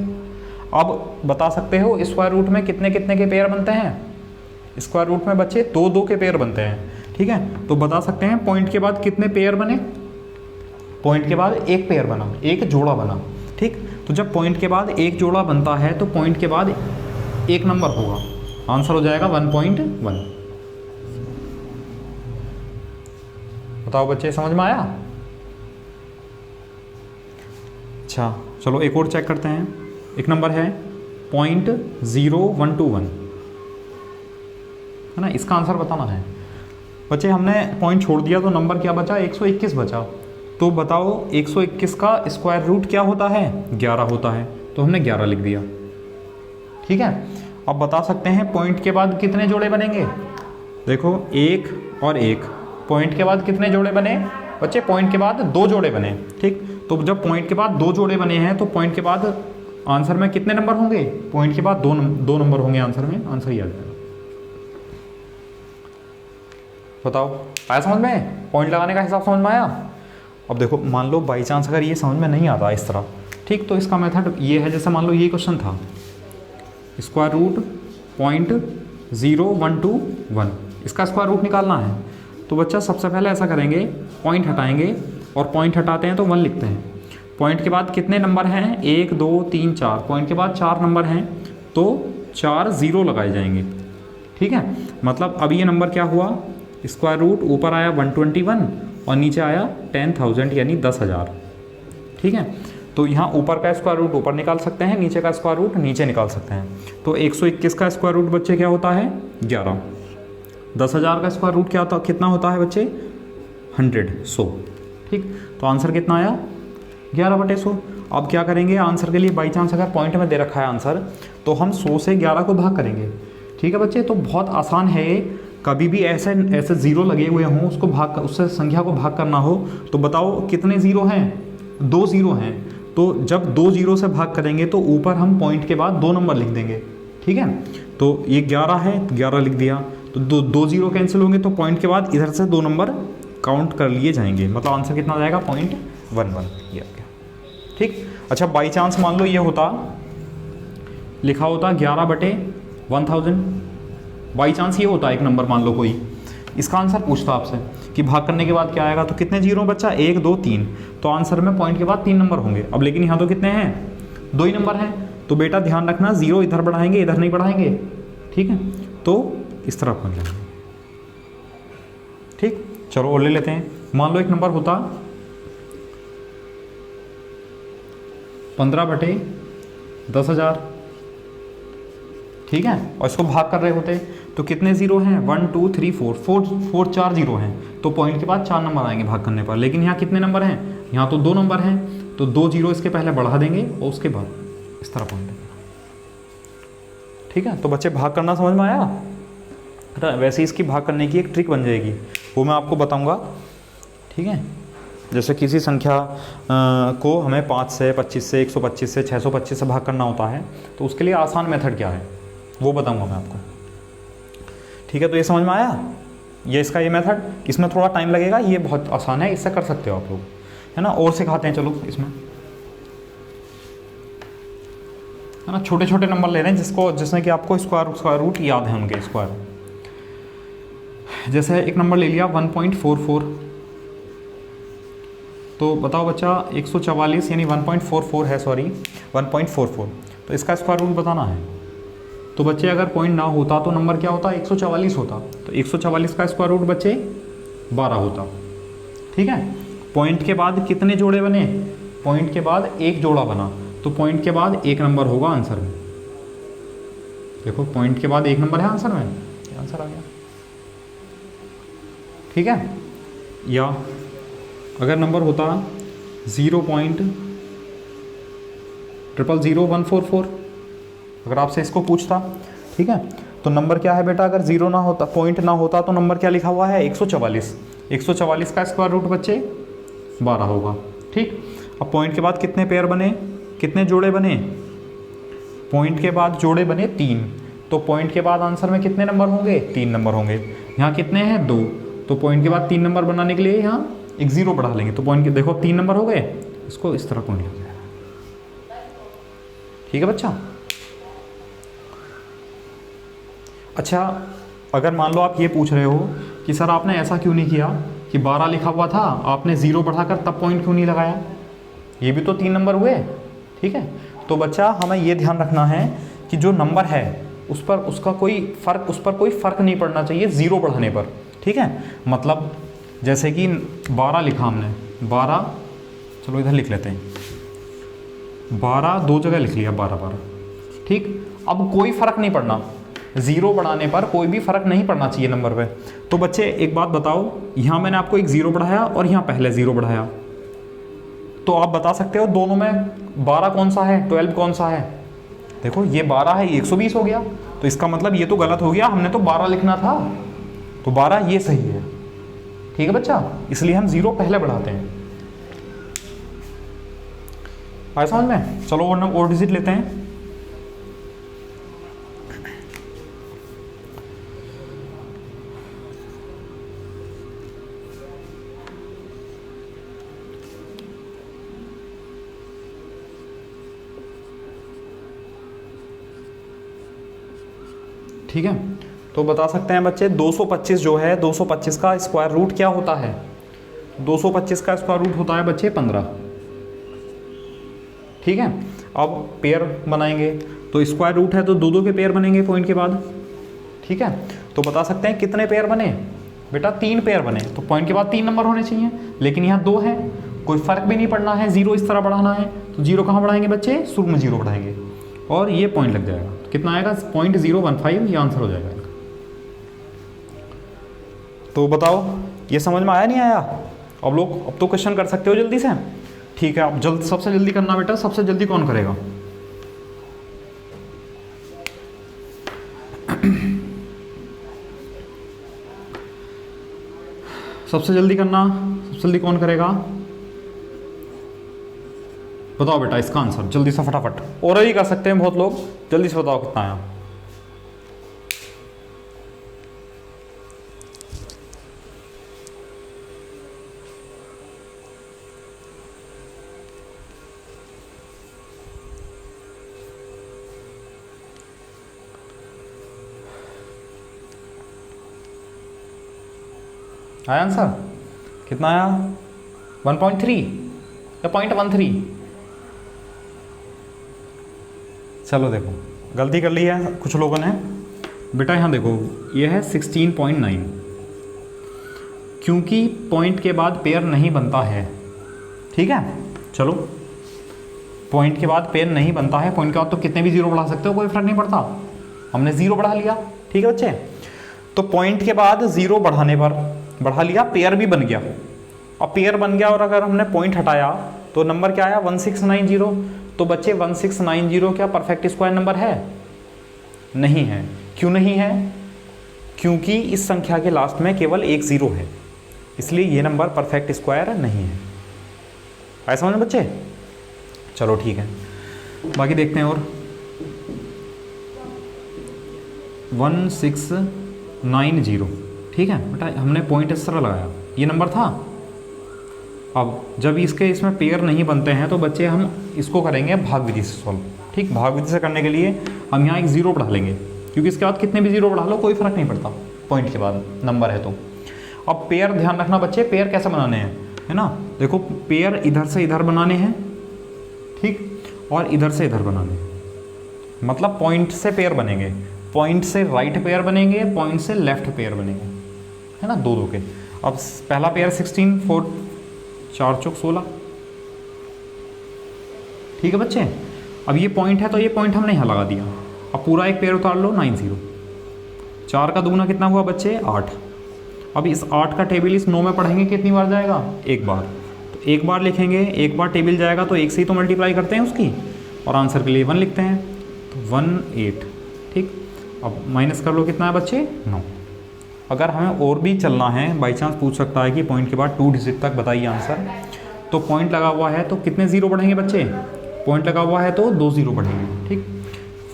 अब बता सकते हो स्क्वायर रूट में कितने कितने के पेयर बनते हैं, स्क्वायर रूट में बच्चे 2-2 के पेयर बनते हैं, ठीक है। तो बता सकते हैं पॉइंट के बाद कितने पेयर बने, पॉइंट के बाद एक पेयर बना, एक जोड़ा बना, ठीक। तो जब पॉइंट के बाद एक जोड़ा बनता है तो पॉइंट के बाद एक नंबर होगा, आंसर हो जाएगा 1.1। बताओ बच्चे समझ में आया। अच्छा चलो एक और चेक करते हैं, एक नंबर है 0.0121, है ना, इसका आंसर बताना है बच्चे। हमने पॉइंट छोड़ दिया तो नंबर क्या बचा 121 बचा, तो बताओ 121 का स्क्वायर रूट क्या होता है 11 होता है, तो हमने 11 लिख दिया, ठीक है। अब बता सकते हैं पॉइंट के बाद कितने जोड़े बनेंगे, देखो 1 और 1, पॉइंट के बाद कितने जोड़े बने बच्चे, पॉइंट के बाद 2 जोड़े बने, ठीक। तो जब पॉइंट के बाद 2 जोड़े बने हैं तो पॉइंट के बाद आंसर में कितने नंबर होंगे, पॉइंट के बाद 2 नंबर होंगे आंसर में, आंसर ही आ जाएगा। बताओ आया समझ में, पॉइंट लगाने का हिसाब समझ में आया। अब देखो मान लो बाई चांस अगर ये समझ में नहीं आता इस तरह, ठीक, तो इसका मेथड ये है, जैसे मान लो ये क्वेश्चन था स्क्वायर रूट 0.0121, इसका स्क्वायर रूट निकालना है, तो बच्चा सबसे पहले ऐसा करेंगे, पॉइंट हटाएंगे, और पॉइंट हटाते हैं तो 1 लिखते हैं। पॉइंट के बाद कितने नंबर हैं 1 2 3 4, पॉइंट के बाद 4 नंबर हैं तो 4 0 लगाए जाएंगे, ठीक है। मतलब अब ये नंबर क्या हुआ, स्क्वायर रूट ऊपर आया 121 और नीचे आया 10,000 यानी 10,000, ठीक है। तो यहाँ ऊपर का स्क्वायर रूट ऊपर निकाल सकते हैं, नीचे का स्क्वायर रूट नीचे निकाल सकते हैं। तो 121 का स्क्वायर रूट बच्चे क्या होता है 11, 10,000 का स्क्वायर रूट क्या होता कितना होता है बच्चे 100, ठीक। तो आंसर कितना आया 11/100। अब क्या करेंगे आंसर के लिए, बाई चांस अगर पॉइंट में दे रखा है आंसर तो हम 100 से 11 को भाग करेंगे, ठीक है बच्चे। तो बहुत आसान है, कभी भी ऐसे ऐसे ज़ीरो लगे हुए हों उसको भाग, उससे संख्या को भाग करना हो तो बताओ कितने ज़ीरो हैं, 2 ज़ीरो हैं। तो जब 2 ज़ीरो से भाग करेंगे तो ऊपर हम पॉइंट के बाद 2 नंबर लिख देंगे, ठीक है। तो ये 11 है, 11 लिख दिया, तो 2 ज़ीरो कैंसिल होंगे तो पॉइंट के बाद इधर से 2 नंबर काउंट कर लिए जाएंगे, मतलब आंसर कितना जाएगा 0.11, ये आ गया, ठीक। अच्छा बाई चांस मान लो ये होता, लिखा होता 11/1000, बाई चांस ये होता एक नंबर मान लो कोई, इसका आंसर पूछता आपसे कि भाग करने के बाद क्या आएगा, तो कितने जीरो बच्चा 1 2 3, तो आंसर में पॉइंट के बाद 3 नंबर होंगे। अब लेकिन यहाँ तो कितने हैं 2 ही नंबर हैं, तो बेटा ध्यान रखना जीरो इधर बढ़ाएंगे इधर नहीं बढ़ाएंगे, ठीक है। तो इस तरह बन जाएंगे, ठीक। चलो और ले लेते हैं, मान लो एक नंबर होता 15/10,000, ठीक है, और इसको भाग कर रहे होते तो कितने जीरो हैं 1 2 3 4 4 जीरो हैं, तो पॉइंट के बाद 4 नंबर आएंगे भाग करने पर। लेकिन यहाँ कितने नंबर हैं, यहाँ तो 2 नंबर हैं, तो 2 जीरो इसके पहले बढ़ा देंगे और उसके बाद इस तरह पॉइंट देंगे, ठीक है। तो बच्चे भाग करना समझ में आया। वैसे इसकी भाग करने की एक ट्रिक बन जाएगी, वो मैं आपको बताऊँगा, ठीक है। जैसे किसी संख्या को हमें 5 से 25 से 125 से 625 से भाग करना होता है, तो उसके लिए आसान मेथड क्या है वो बताऊंगा मैं आपको, ठीक है। तो ये समझ में आया, ये इसका ये मेथड, इसमें थोड़ा टाइम लगेगा, ये बहुत आसान है, इससे कर सकते हो आप लोग, है ना। और सिखाते हैं चलो इसमें, है ना। छोटे छोटे नंबर ले रहे हैं जिसमें कि आपको स्क्वायर रूट याद है उनके स्क्वायर। जैसे एक नंबर ले लिया 1.44, तो बताओ बच्चा 144 यानी 1.44 है, सॉरी 1.44, तो इसका स्क्वायर रूट बताना है। तो बच्चे अगर पॉइंट ना होता तो नंबर क्या होता, 144 होता। तो 144 का स्क्वायर रूट बच्चे 12 होता। ठीक है, पॉइंट के बाद कितने जोड़े बने, पॉइंट के बाद एक जोड़ा बना, तो पॉइंट के बाद एक नंबर होगा आंसर में। देखो पॉइंट के बाद एक नंबर है आंसर में, आंसर आ गया। ठीक है, या अगर नंबर होता 0.000144, अगर आपसे इसको पूछता, ठीक है, तो नंबर क्या है बेटा, अगर जीरो ना होता, पॉइंट ना होता, तो नंबर क्या लिखा हुआ है 144। 144 का स्क्वायर रूट बच्चे 12 होगा। ठीक, अब पॉइंट के बाद कितने पेयर बने, कितने जोड़े बने, पॉइंट के बाद जोड़े बने 3, तो पॉइंट के बाद आंसर में कितने नंबर होंगे, 3 नंबर होंगे। यहाँ कितने हैं 2, तो पॉइंट के बाद 3 नंबर बनाने के लिए यहाँ एक 0 बढ़ा लेंगे, तो पॉइंट के देखो 3 नंबर हो गए, इसको इस तरह पॉइंट लग जाएगा। ठीक है बच्चा। अच्छा, अगर मान लो आप ये पूछ रहे हो कि सर आपने ऐसा क्यों नहीं किया कि 12 लिखा हुआ था, आपने 0 बढ़ाकर तब पॉइंट क्यों नहीं लगाया, ये भी तो 3 नंबर हुए। ठीक है, तो बच्चा हमें ये ध्यान रखना है कि जो नंबर है उस पर उसका कोई फ़र्क, उस पर कोई फ़र्क नहीं पड़ना चाहिए 0 बढ़ाने पर। ठीक है, मतलब जैसे कि 12 लिखा हमने, 12, चलो इधर लिख लेते हैं, 12 दो जगह लिख लिया, 12 12। ठीक, अब कोई फ़र्क नहीं पड़ना, 0 बढ़ाने पर कोई भी फ़र्क नहीं पड़ना चाहिए नंबर पे। तो बच्चे एक बात बताओ, यहाँ मैंने आपको एक 0 बढ़ाया और यहाँ पहले 0 बढ़ाया, तो आप बता सकते हो दोनों में 12 कौन सा है, 12 कौन सा है। देखो ये 12 है, ये 120 हो गया, तो इसका मतलब ये तो गलत हो गया, हमने तो 12 लिखना था, तो 12 ये सही है। ठीक है बच्चा, इसलिए हम 0 पहले बढ़ाते हैं। आया समझ में। चलो और डिजिट लेते हैं। ठीक है, तो बता सकते हैं बच्चे 225 जो है, 225 का स्क्वायर रूट क्या होता है, 225 का स्क्वायर रूट होता है बच्चे 15। ठीक है, अब पेयर बनाएंगे, तो स्क्वायर रूट है तो 2 2 के पेयर बनेंगे पॉइंट के बाद। ठीक है, तो बता सकते हैं कितने पेयर बने बेटा, 3 पेयर बने, तो पॉइंट के बाद 3 नंबर होने चाहिए, लेकिन यहाँ 2 है, कोई फर्क भी नहीं पड़ना है, 0 इस तरह बढ़ाना है, तो 0 कहाँ बढ़ाएंगे बच्चे, शुरू में 0 बढ़ाएंगे और ये पॉइंट लग जाएगा। कितना आएगा, 0.015, ये आंसर हो जाएगा इनका। तो बताओ ये समझ में आया नहीं आया। अब लोग अब तो क्वेश्चन कर सकते हो जल्दी से। ठीक है, अब सबसे जल्दी करना बेटा, सबसे जल्दी कौन करेगा। सबसे जल्दी करना, सबसे जल्दी कौन करेगा, बताओ बेटा इसका आंसर जल्दी से फटाफट। और ही कर सकते हैं बहुत लोग, जल्दी से बताओ कितना आया। आया आंसर कितना आया, 1.3 या 0.13। चलो देखो गलती कर ली है कुछ लोगों ने बेटा, यहाँ देखो ये है 16.9, क्योंकि पॉइंट के बाद पेयर नहीं बनता है। ठीक है, चलो पॉइंट के बाद पेयर नहीं बनता है, पॉइंट के बाद तो कितने भी 0 बढ़ा सकते हो, कोई फर्क नहीं पड़ता, हमने 0 बढ़ा लिया। ठीक है बच्चे, तो पॉइंट के बाद 0 बढ़ाने पर बढ़ा लिया, पेयर भी बन गया। अब पेयर बन गया और अगर हमने पॉइंट हटाया तो नंबर क्या आया, 1690। तो बच्चे 1690 क्या परफेक्ट स्क्वायर नंबर है, नहीं है। क्यों नहीं है, क्योंकि इस संख्या के लास्ट में केवल एक 0 है, इसलिए ये नंबर परफेक्ट स्क्वायर नहीं है। ऐसा समझ बच्चे। चलो ठीक है, बाकी देखते हैं। और 1690, ठीक है बेटा, हमने पॉइंट इस तरह लगाया, ये नंबर था। अब जब इसमें पेयर नहीं बनते हैं तो बच्चे हम इसको करेंगे भाग विधि से सॉल्व। ठीक, भाग विधि से करने के लिए हम यहाँ एक 0 बढ़ा लेंगे, क्योंकि इसके बाद कितने भी 0 बढ़ा लो कोई फर्क नहीं पड़ता, पॉइंट के बाद नंबर है तो। अब पेयर ध्यान रखना बच्चे, पेयर कैसे बनाने हैं, है ना। देखो पेयर इधर से इधर बनाने हैं, ठीक, और इधर से इधर बनाने हैं। मतलब पॉइंट से पेयर बनेंगे, पॉइंट से राइट पेयर बनेंगे, पॉइंट से लेफ्ट पेयर बनेंगे, है ना, दो दो के। अब पहला पेयर 16, 4 4 चौक 16, ठीक है बच्चे। अब ये पॉइंट है तो ये पॉइंट हमने यहाँ लगा दिया। अब पूरा एक पेयर उतार लो, 9 0। 4 का दूना कितना हुआ बच्चे, 8। अब इस 8 का टेबल इस 9 में पढ़ेंगे कितनी बार जाएगा, एक बार। तो एक बार लिखेंगे, एक बार टेबल जाएगा तो एक से ही तो मल्टीप्लाई करते हैं उसकी, और आंसर के लिए 1 लिखते हैं, तो 1 8, ठीक। अब माइनस कर लो, कितना है बच्चे, 9। अगर हमें और भी चलना है, बाई चांस पूछ सकता है कि पॉइंट के बाद 2 डिजिट तक बताइए आंसर, तो पॉइंट लगा हुआ है तो कितने ज़ीरो बढ़ेंगे बच्चे, पॉइंट लगा हुआ है तो 2 ज़ीरो बढ़ेंगे, ठीक।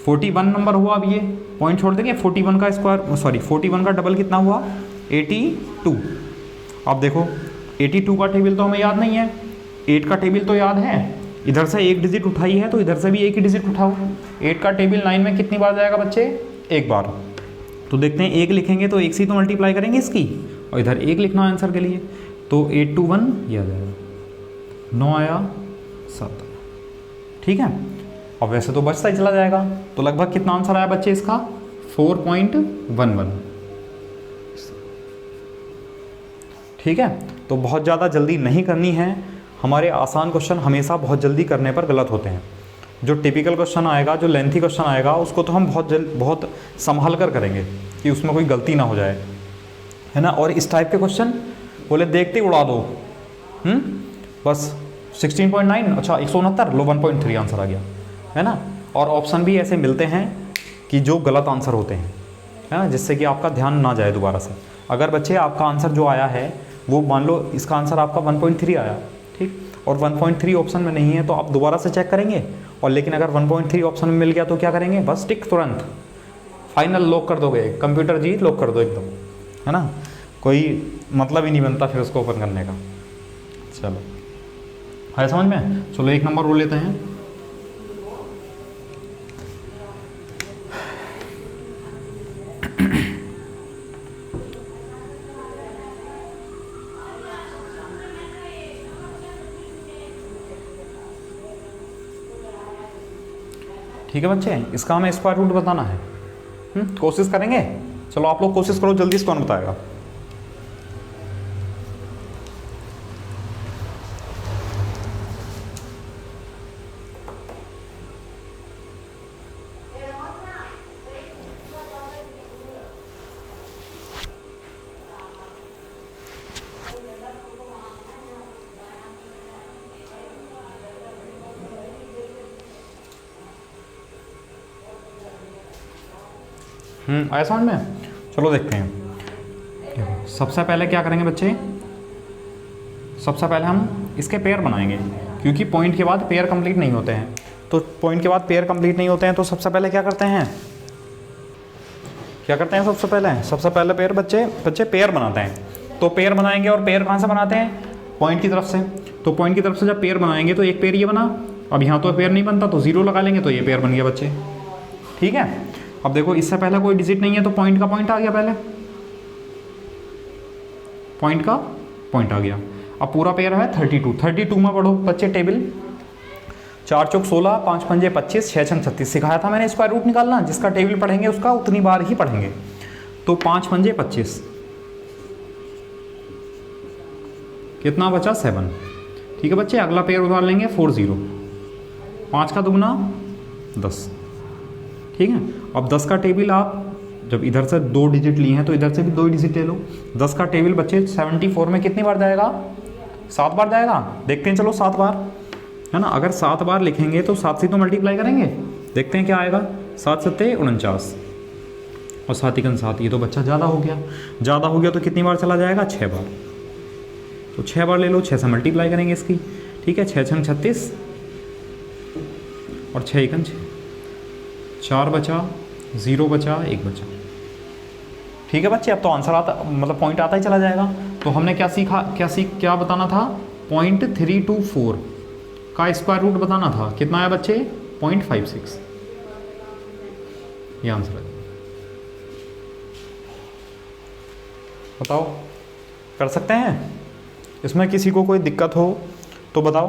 41 नंबर हुआ, अब ये पॉइंट छोड़ देंगे, 41 का स्क्वायर, सॉरी 41 का डबल कितना हुआ, 82। अब देखो 82 का टेबल तो हमें याद नहीं है, 8 का टेबल तो याद है, इधर से एक डिजिट उठाई है तो इधर से भी एक ही डिजिट उठाओ। 8 का टेबल 9 में कितनी बार जाएगा बच्चे, एक बार। तो देखते हैं, एक लिखेंगे तो एक से ही तो मल्टीप्लाई करेंगे इसकी, और इधर एक लिखना है आंसर के लिए, तो 8 2 1 ये आ जाएगा, 9 आया 7, ठीक है। और वैसे तो बचता ही चला जाएगा, तो लगभग कितना आंसर आया बच्चे इसका, 4.11, ठीक है। तो बहुत ज़्यादा जल्दी नहीं करनी है, हमारे आसान क्वेश्चन हमेशा बहुत जल्दी करने पर गलत होते हैं। जो टिपिकल क्वेश्चन आएगा, जो लेंथी क्वेश्चन आएगा, उसको तो हम बहुत संभाल कर करेंगे कि उसमें कोई गलती ना हो जाए, है ना। और इस टाइप के क्वेश्चन बोले देखते ही उड़ा दो, बस 16.9, अच्छा 169, लो 1.3 आंसर आ गया, है ना। और ऑप्शन भी ऐसे मिलते हैं कि जो गलत आंसर होते हैं, है ना, जिससे कि आपका ध्यान ना जाए दोबारा से। अगर बच्चे आपका आंसर जो आया है वो मान लो इसका आंसर आपका 1.3 आया, ठीक, और 1.3 ऑप्शन में नहीं है तो आप दोबारा से चेक करेंगे, और लेकिन अगर 1.3 ऑप्शन में मिल गया तो क्या करेंगे, बस टिक तुरंत फाइनल लॉक कर दोगे, कंप्यूटर जी लॉक कर दो एकदम, है ना, कोई मतलब ही नहीं बनता फिर उसको ओपन करने का। चलो है समझ में। चलो एक नंबर वो लेते हैं, ठीक है बच्चे। इसका हमें स्क्वायर रूट बताना है, कोशिश करेंगे। चलो आप लोग कोशिश करो जल्दी से, कौन बताएगा। आया समझ में। चलो देखते हैं। सबसे पहले क्या करेंगे बच्चे, सबसे पहले हम इसके पेयर बनाएंगे, क्योंकि पॉइंट के बाद पेयर कंप्लीट नहीं होते हैं। तो पॉइंट के बाद पेयर कंप्लीट नहीं होते हैं तो सबसे पहले क्या करते हैं, सबसे पहले पेयर बच्चे पेयर बनाते हैं। तो पेयर बनाएंगे, और पेयर कहाँ से बनाते हैं, पॉइंट की तरफ से। तो पॉइंट की तरफ से जब पेयर बनाएंगे तो एक पेयर ये बना, अब यहाँ तो पेयर नहीं बनता तो 0 लगा लेंगे तो ये पेयर बन गया बच्चे, ठीक है। अब देखो इससे पहले कोई डिजिट नहीं है तो पॉइंट का पॉइंट आ गया, पहले पॉइंट का पॉइंट आ गया। अब पूरा पेयर है 32 में पढ़ो बच्चे टेबल, 4 चौक 16, 5 पंजे 25, 6 छंग 36 सिखाया था मैंने स्क्वायर रूट निकालना, जिसका टेबल पढ़ेंगे उसका उतनी बार ही पढ़ेंगे। तो 5 पंजे 25, कितना बचा 7, ठीक है बच्चे। अगला पेयर उतार लेंगे 40, 5 का दुगना 10, ठीक है। अब 10 का टेबल आप जब इधर से 2 डिजिट लिए हैं तो इधर से भी 2 डिजिट ले लो। 10 का टेबल बच्चे 74 में कितनी बार जाएगा, 7 बार जाएगा। देखते हैं चलो 7 बार, है ना। अगर 7 बार लिखेंगे तो 7 से तो मल्टीप्लाई करेंगे, देखते हैं क्या आएगा। 7 सत्ते 49 और 7 एकन 7, ये तो बच्चा ज़्यादा हो गया तो कितनी बार चला जाएगा, 6 बार। तो 6 बार ले लो, 6 से मल्टीप्लाई करेंगे इसकी, ठीक है। 6 छंग 36 और 6 एकन 6, 4 बचा, 0 बचा, 1 बचा, ठीक है बच्चे। अब तो आंसर आता, मतलब पॉइंट आता ही चला जाएगा। तो हमने क्या सीखा, क्या बताना था, 0.324 का स्क्वायर रूट बताना था। कितना आया बच्चे, 0.56, ये आंसर है। बताओ कर सकते हैं, इसमें किसी को कोई दिक्कत हो तो बताओ,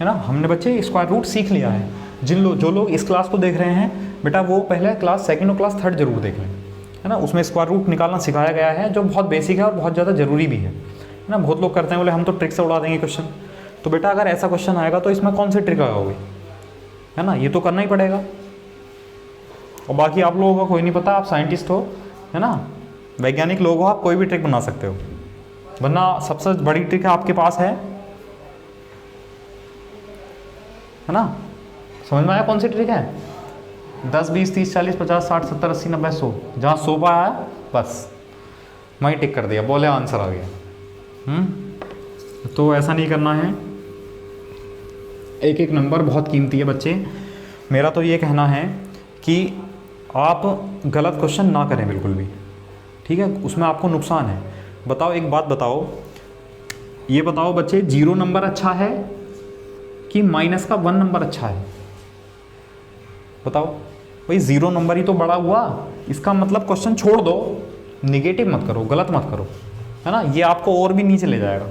है ना। हमने बच्चे स्क्वायर रूट सीख लिया है, जो लोग इस क्लास को देख रहे हैं बेटा, वो पहले क्लास सेकंड और क्लास थर्ड जरूर देख लें, है ना। उसमें स्क्वायर रूट निकालना सिखाया गया है, जो बहुत बेसिक है और बहुत ज़्यादा ज़रूरी भी है ना। बहुत लोग करते हैं बोले हम तो ट्रिक से उड़ा देंगे क्वेश्चन, तो बेटा अगर ऐसा क्वेश्चन आएगा तो इसमें कौन सी ट्रिक लगाओगे, है ना। ये तो करना ही पड़ेगा। और बाकी आप लोगों का कोई नहीं पता, आप साइंटिस्ट हो, है ना, वैज्ञानिक लोग हो, आप कोई भी ट्रिक बना सकते हो, वरना सबसे बड़ी ट्रिक आपके पास है ना। समझ में आया कौन सी ट्रिक है? 10 20 30 40 50 60 70 80 90 100, जहाँ 100 पर आया बस वहीं टिक कर दिया, बोले आंसर आ गया। तो ऐसा नहीं करना है, एक एक नंबर बहुत कीमती है बच्चे। मेरा तो ये कहना है कि आप गलत क्वेश्चन ना करें बिल्कुल भी, ठीक है, उसमें आपको नुकसान है। बताओ एक बात बताओ, ये बताओ बच्चे, 0 नंबर अच्छा है कि माइनस का 1 नंबर अच्छा है? बताओ भाई, 0 नंबर ही तो बड़ा हुआ, इसका मतलब क्वेश्चन छोड़ दो, निगेटिव मत करो, गलत मत करो, है ना। ये आपको और भी नीचे ले जाएगा।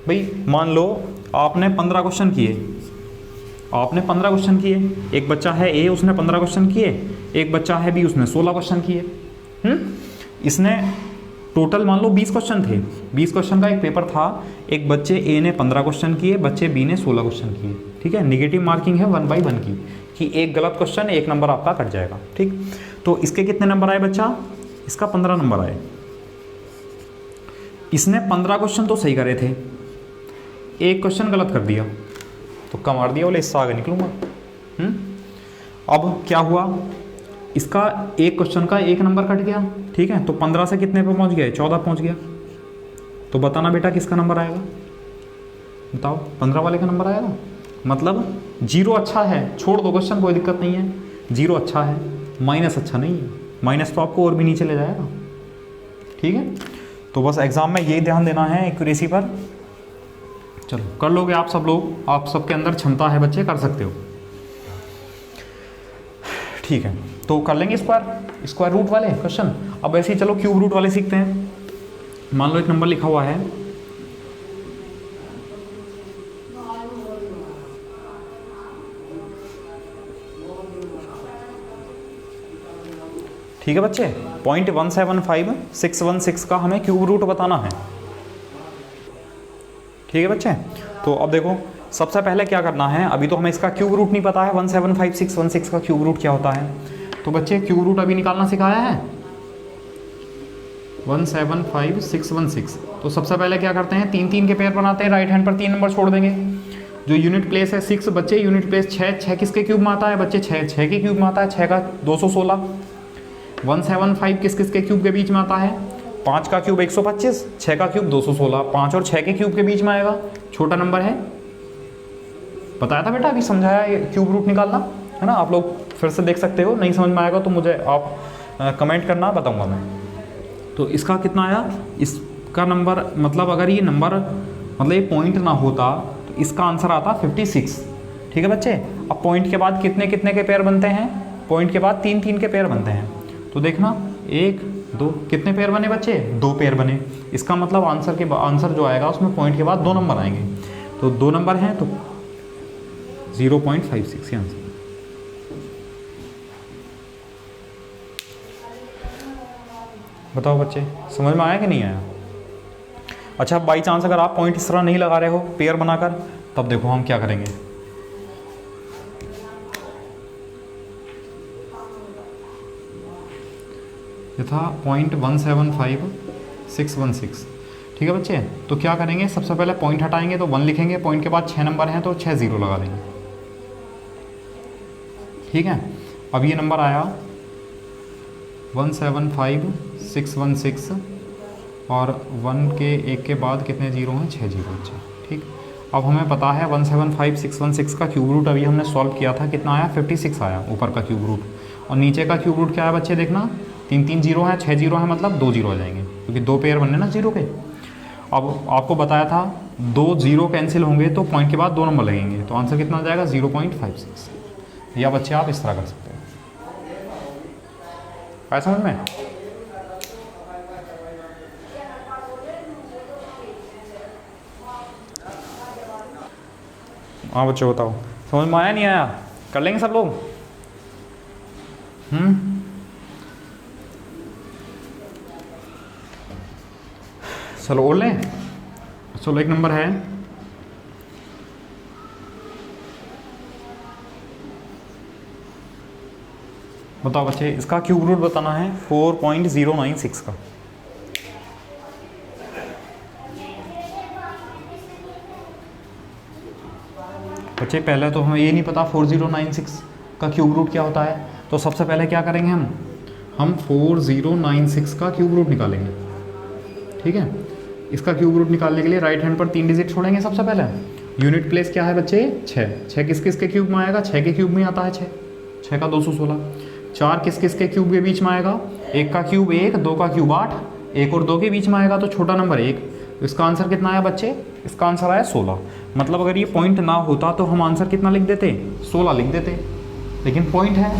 भाई मान लो आपने 15 क्वेश्चन किए, एक बच्चा है ए, उसने 15 क्वेश्चन किए, एक बच्चा है बी, उसने 16 क्वेश्चन किए। इसने टोटल मान लो 20 क्वेश्चन थे, 20 क्वेश्चन का एक पेपर था, एक बच्चे ए ने 15 क्वेश्चन किए, बच्चे बी ने 16 क्वेश्चन किए, ठीक है। निगेटिव मार्किंग है 1/1 की, कि एक गलत क्वेश्चन 1 नंबर आपका कट जाएगा, ठीक। तो इसके कितने नंबर आए बच्चा? इसका 15 नंबर आए। इसने 15 क्वेश्चन तो सही करे थे, एक क्वेश्चन गलत कर दिया, तो कम मार दिया, बोले इससे आगे निकलूंगा। अब क्या हुआ, इसका एक क्वेश्चन का 1 नंबर कट गया, ठीक है। तो 15 से कितने पे पहुंच गया? 14 पहुंच गया। तो बताना बेटा किसका नंबर आएगा? बताओ, 15 वाले का नंबर आएगा। मतलब 0 अच्छा है, छोड़ दो क्वेश्चन, कोई दिक्कत नहीं है, 0 अच्छा है, माइनस अच्छा नहीं है, माइनस तो आपको और भी नीचे ले जाएगा, ठीक है। तो बस एग्जाम में यही ध्यान देना है, एक्यूरेसी पर। चलो कर लोगे आप सब लोग, आप सबके अंदर क्षमता है बच्चे, कर सकते हो, ठीक है। तो कर लेंगे स्क्वायर रूट वाले क्वेश्चन। अब ऐसे ही चलो क्यूब रूट वाले सीखते हैं। मान लो एक नंबर लिखा हुआ है, ठीक है बच्चे, 0.175616 का हमें क्यूब रूट बताना है, ठीक है बच्चे। तो अब देखो, सबसे पहले क्या करना है, अभी तो हमें इसका क्यूब रूट नहीं पता है, 175,616 का क्यूब रूट क्या होता है। तो बच्चे क्यूब रूट अभी निकालना सिखाया है, 175,616। तो सबसे पहले क्या करते हैं, 3 के पेयर बनाते हैं, राइट हैंड पर 3 नंबर छोड़ देंगे। जो यूनिट प्लेस है 6 बच्चे, यूनिट प्लेस 6 किसके क्यूब में आता है बच्चे? 6 के क्यूब में आता है, 6 का 216। 175 किस के क्यूब के बीच में आता है? 5 का क्यूब 125, 6 का क्यूब 216, 5 और 6 के क्यूब के बीच में आएगा, छोटा नंबर है। बताया था बेटा, अभी समझाया ये क्यूब रूट निकालना, है ना। आप लोग फिर से देख सकते हो, नहीं समझ में आएगा तो मुझे आप कमेंट करना, बताऊंगा मैं। तो इसका कितना आया, इसका नंबर, मतलब अगर ये नंबर, मतलब ये पॉइंट ना होता तो इसका आंसर आता 56, ठीक है बच्चे। अब पॉइंट के बाद कितने कितने के पेयर बनते हैं? पॉइंट के बाद 3 के पेयर बनते हैं। तो देखना, 1 2, कितने पेयर बने बच्चे? 2 पेयर बने। इसका मतलब आंसर जो आएगा उसमें पॉइंट के बाद 2 नंबर आएंगे। तो 2 नंबर हैं तो 0.56 ये आंसर। बताओ बच्चे, समझ में आया कि नहीं आया? अच्छा, बाई चांस अगर आप पॉइंट इस तरह नहीं लगा रहे हो पेयर बनाकर, तब देखो हम क्या करेंगे। ये था 0.175616, ठीक है बच्चे। तो क्या करेंगे, सबसे पहले पॉइंट हटाएंगे तो 1 लिखेंगे, पॉइंट के बाद 6 नंबर हैं तो 6 0 लगा देंगे, ठीक है। अब ये नंबर आया 175,616 और 1 के 1 के बाद कितने जीरो हैं? 6 जीरो, अच्छा ठीक। अब हमें पता है 175,616 का क्यूब रूट अभी हमने सॉल्व किया था, कितना आया? 56 आया ऊपर का क्यूब रूट, और नीचे का क्यूब रूट क्या है बच्चे? देखना, 3 जीरो है, 6 जीरो है, मतलब 2 जीरो आ जाएंगे, क्योंकि 2 पेयर बनने ना जीरो के। अब आपको बताया था 2 जीरो कैंसिल होंगे तो पॉइंट के बाद 2 नंबर लगेंगे, तो आंसर कितना आ जाएगा? 0.56। या बच्चे आप इस तरह कर सकते हो, आया समझ में? हाँ बच्चों बताओ, समझ में आया नहीं आया? कर लेंगे सब लोग? चलो और लें। चलो एक नंबर है, बताओ बच्चे, इसका क्यूब रूट बताना है 4.096 का। बच्चे पहले तो हमें ये नहीं पता 4096 का क्यूब रूट क्या होता है, तो सबसे पहले क्या करेंगे हम 4096 का क्यूब रूट निकालेंगे। ठीक है, इसका क्यूब रूट निकालने के लिए राइट हैंड पर 3 डिजिट छोड़ेंगे सबसे पहले। यूनिट प्लेस क्या है बच्चे? 6 किस किस के क्यूब में आएगा? 6 के क्यूब में आता है 6 का 216। 4 किस किस के क्यूब के बीच में आएगा? 1 का क्यूब 1, 2 का क्यूब 8, 1 और 2 के बीच में आएगा तो छोटा नंबर 1। इसका आंसर कितना आया बच्चे? इसका आंसर आया 16। मतलब अगर ये पॉइंट ना होता तो हम आंसर कितना लिख देते? 16 लिख देते, लेकिन पॉइंट है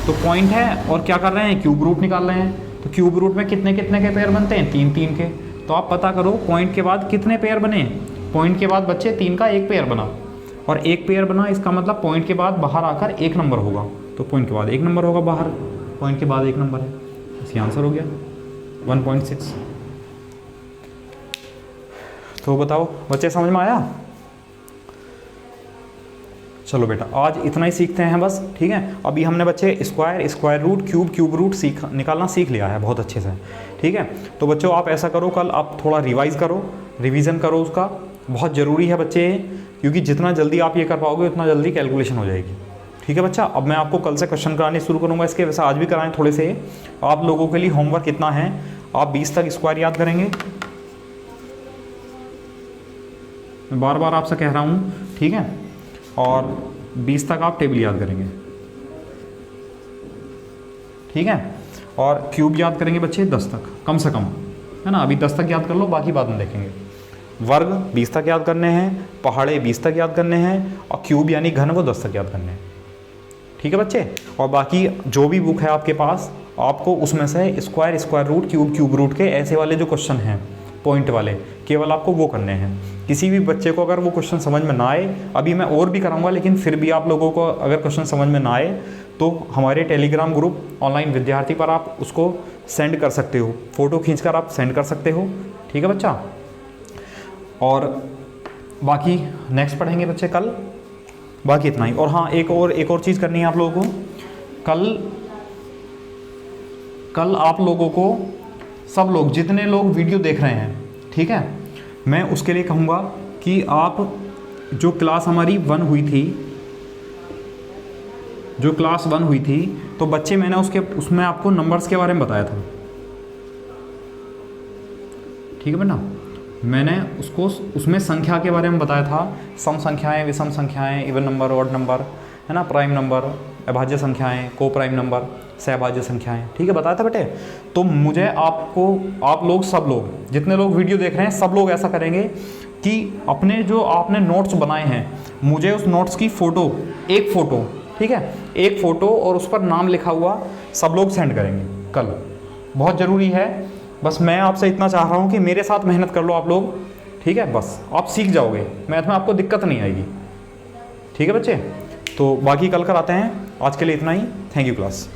तो पॉइंट है और क्या कर रहे हैं? क्यूब रूट निकाल रहे हैं। तो क्यूब रूट में कितने कितने के पेयर बनते हैं? 3 के। तो आप पता करो पॉइंट के बाद कितने पेयर बने। पॉइंट के बाद बच्चे 3 का 1 पेयर बना, और 1 पेयर बना, इसका मतलब पॉइंट के बाद बाहर आकर 1 नंबर होगा। तो पॉइंट के बाद 1 नंबर होगा बाहर, पॉइंट के बाद 1 नंबर है, इसका आंसर हो गया 1.6। तो बताओ बच्चे, समझ में आया? चलो बेटा, आज इतना ही सीखते हैं बस। ठीक है, अभी हमने बच्चे स्क्वायर रूट, क्यूब रूट निकालना सीख लिया है बहुत अच्छे से। ठीक है, तो बच्चों आप ऐसा करो, कल आप थोड़ा रिवीजन करो उसका, बहुत ज़रूरी है बच्चे, क्योंकि जितना जल्दी आप ये कर पाओगे उतना जल्दी कैलकुलेशन हो जाएगी। ठीक है बच्चा, अब मैं आपको कल से क्वेश्चन कराने शुरू करूँगा इसके, वैसे आज भी कराएं थोड़े से। आप लोगों के लिए होमवर्क इतना है, आप 20 तक स्क्वायर याद करेंगे, मैं बार बार आपसे कह रहा हूँ। ठीक है, और 20 तक आप टेबल याद करेंगे। ठीक है, और क्यूब याद करेंगे बच्चे 10 तक कम से कम, है ना। अभी 10 तक याद कर लो, बाकी बाद में देखेंगे। वर्ग 20 तक याद करने हैं, पहाड़े 20 तक याद करने हैं, और क्यूब यानी घन वो 10 तक याद करने हैं। ठीक है बच्चे, और बाकी जो भी बुक है आपके पास, आपको उसमें से स्क्वायर रूट, क्यूब रूट के ऐसे वाले जो क्वेश्चन हैं पॉइंट वाले, केवल आपको वो करने हैं। किसी भी बच्चे को अगर वो क्वेश्चन समझ में ना आए, अभी मैं और भी कराऊंगा, लेकिन फिर भी आप लोगों को अगर क्वेश्चन समझ में ना आए तो हमारे टेलीग्राम ग्रुप ऑनलाइन विद्यार्थी पर आप उसको सेंड कर सकते हो, फ़ोटो खींचकर आप सेंड कर सकते हो। ठीक है बच्चा, और बाकी नेक्स्ट पढ़ेंगे बच्चे कल, बाकी इतना ही। और हाँ, एक और चीज़ करनी है आप लोगों को। कल आप लोगों को, सब लोग जितने लोग वीडियो देख रहे हैं, ठीक है, मैं उसके लिए कहूँगा कि आप जो क्लास हमारी 1 हुई थी, तो बच्चे मैंने उसमें आपको नंबर्स के बारे में बताया था। ठीक है बेटा, मैंने उसमें संख्या के बारे में बताया था, सम संख्याएं, विषम संख्याएं, इवन नंबर, ऑड नंबर, है ना, प्राइम नंबर, अभाज्य संख्याएं, को प्राइम नंबर, सहभाज्य संख्याएं। ठीक है, बताया था बेटे। तो मुझे आप लोग सब लोग जितने लोग वीडियो देख रहे हैं, सब लोग ऐसा करेंगे कि अपने जो आपने नोट्स बनाए हैं, मुझे उस नोट्स की एक फ़ोटो, ठीक है, एक फ़ोटो और उस पर नाम लिखा हुआ सब लोग सेंड करेंगे कल। बहुत ज़रूरी है, बस मैं आपसे इतना चाह रहा हूँ कि मेरे साथ मेहनत कर लो आप लोग। ठीक है, बस आप सीख जाओगे, मैथ में आपको दिक्कत नहीं आएगी। ठीक है बच्चे, तो बाकी कल कराते हैं। आज के लिए इतना ही। Thank you class.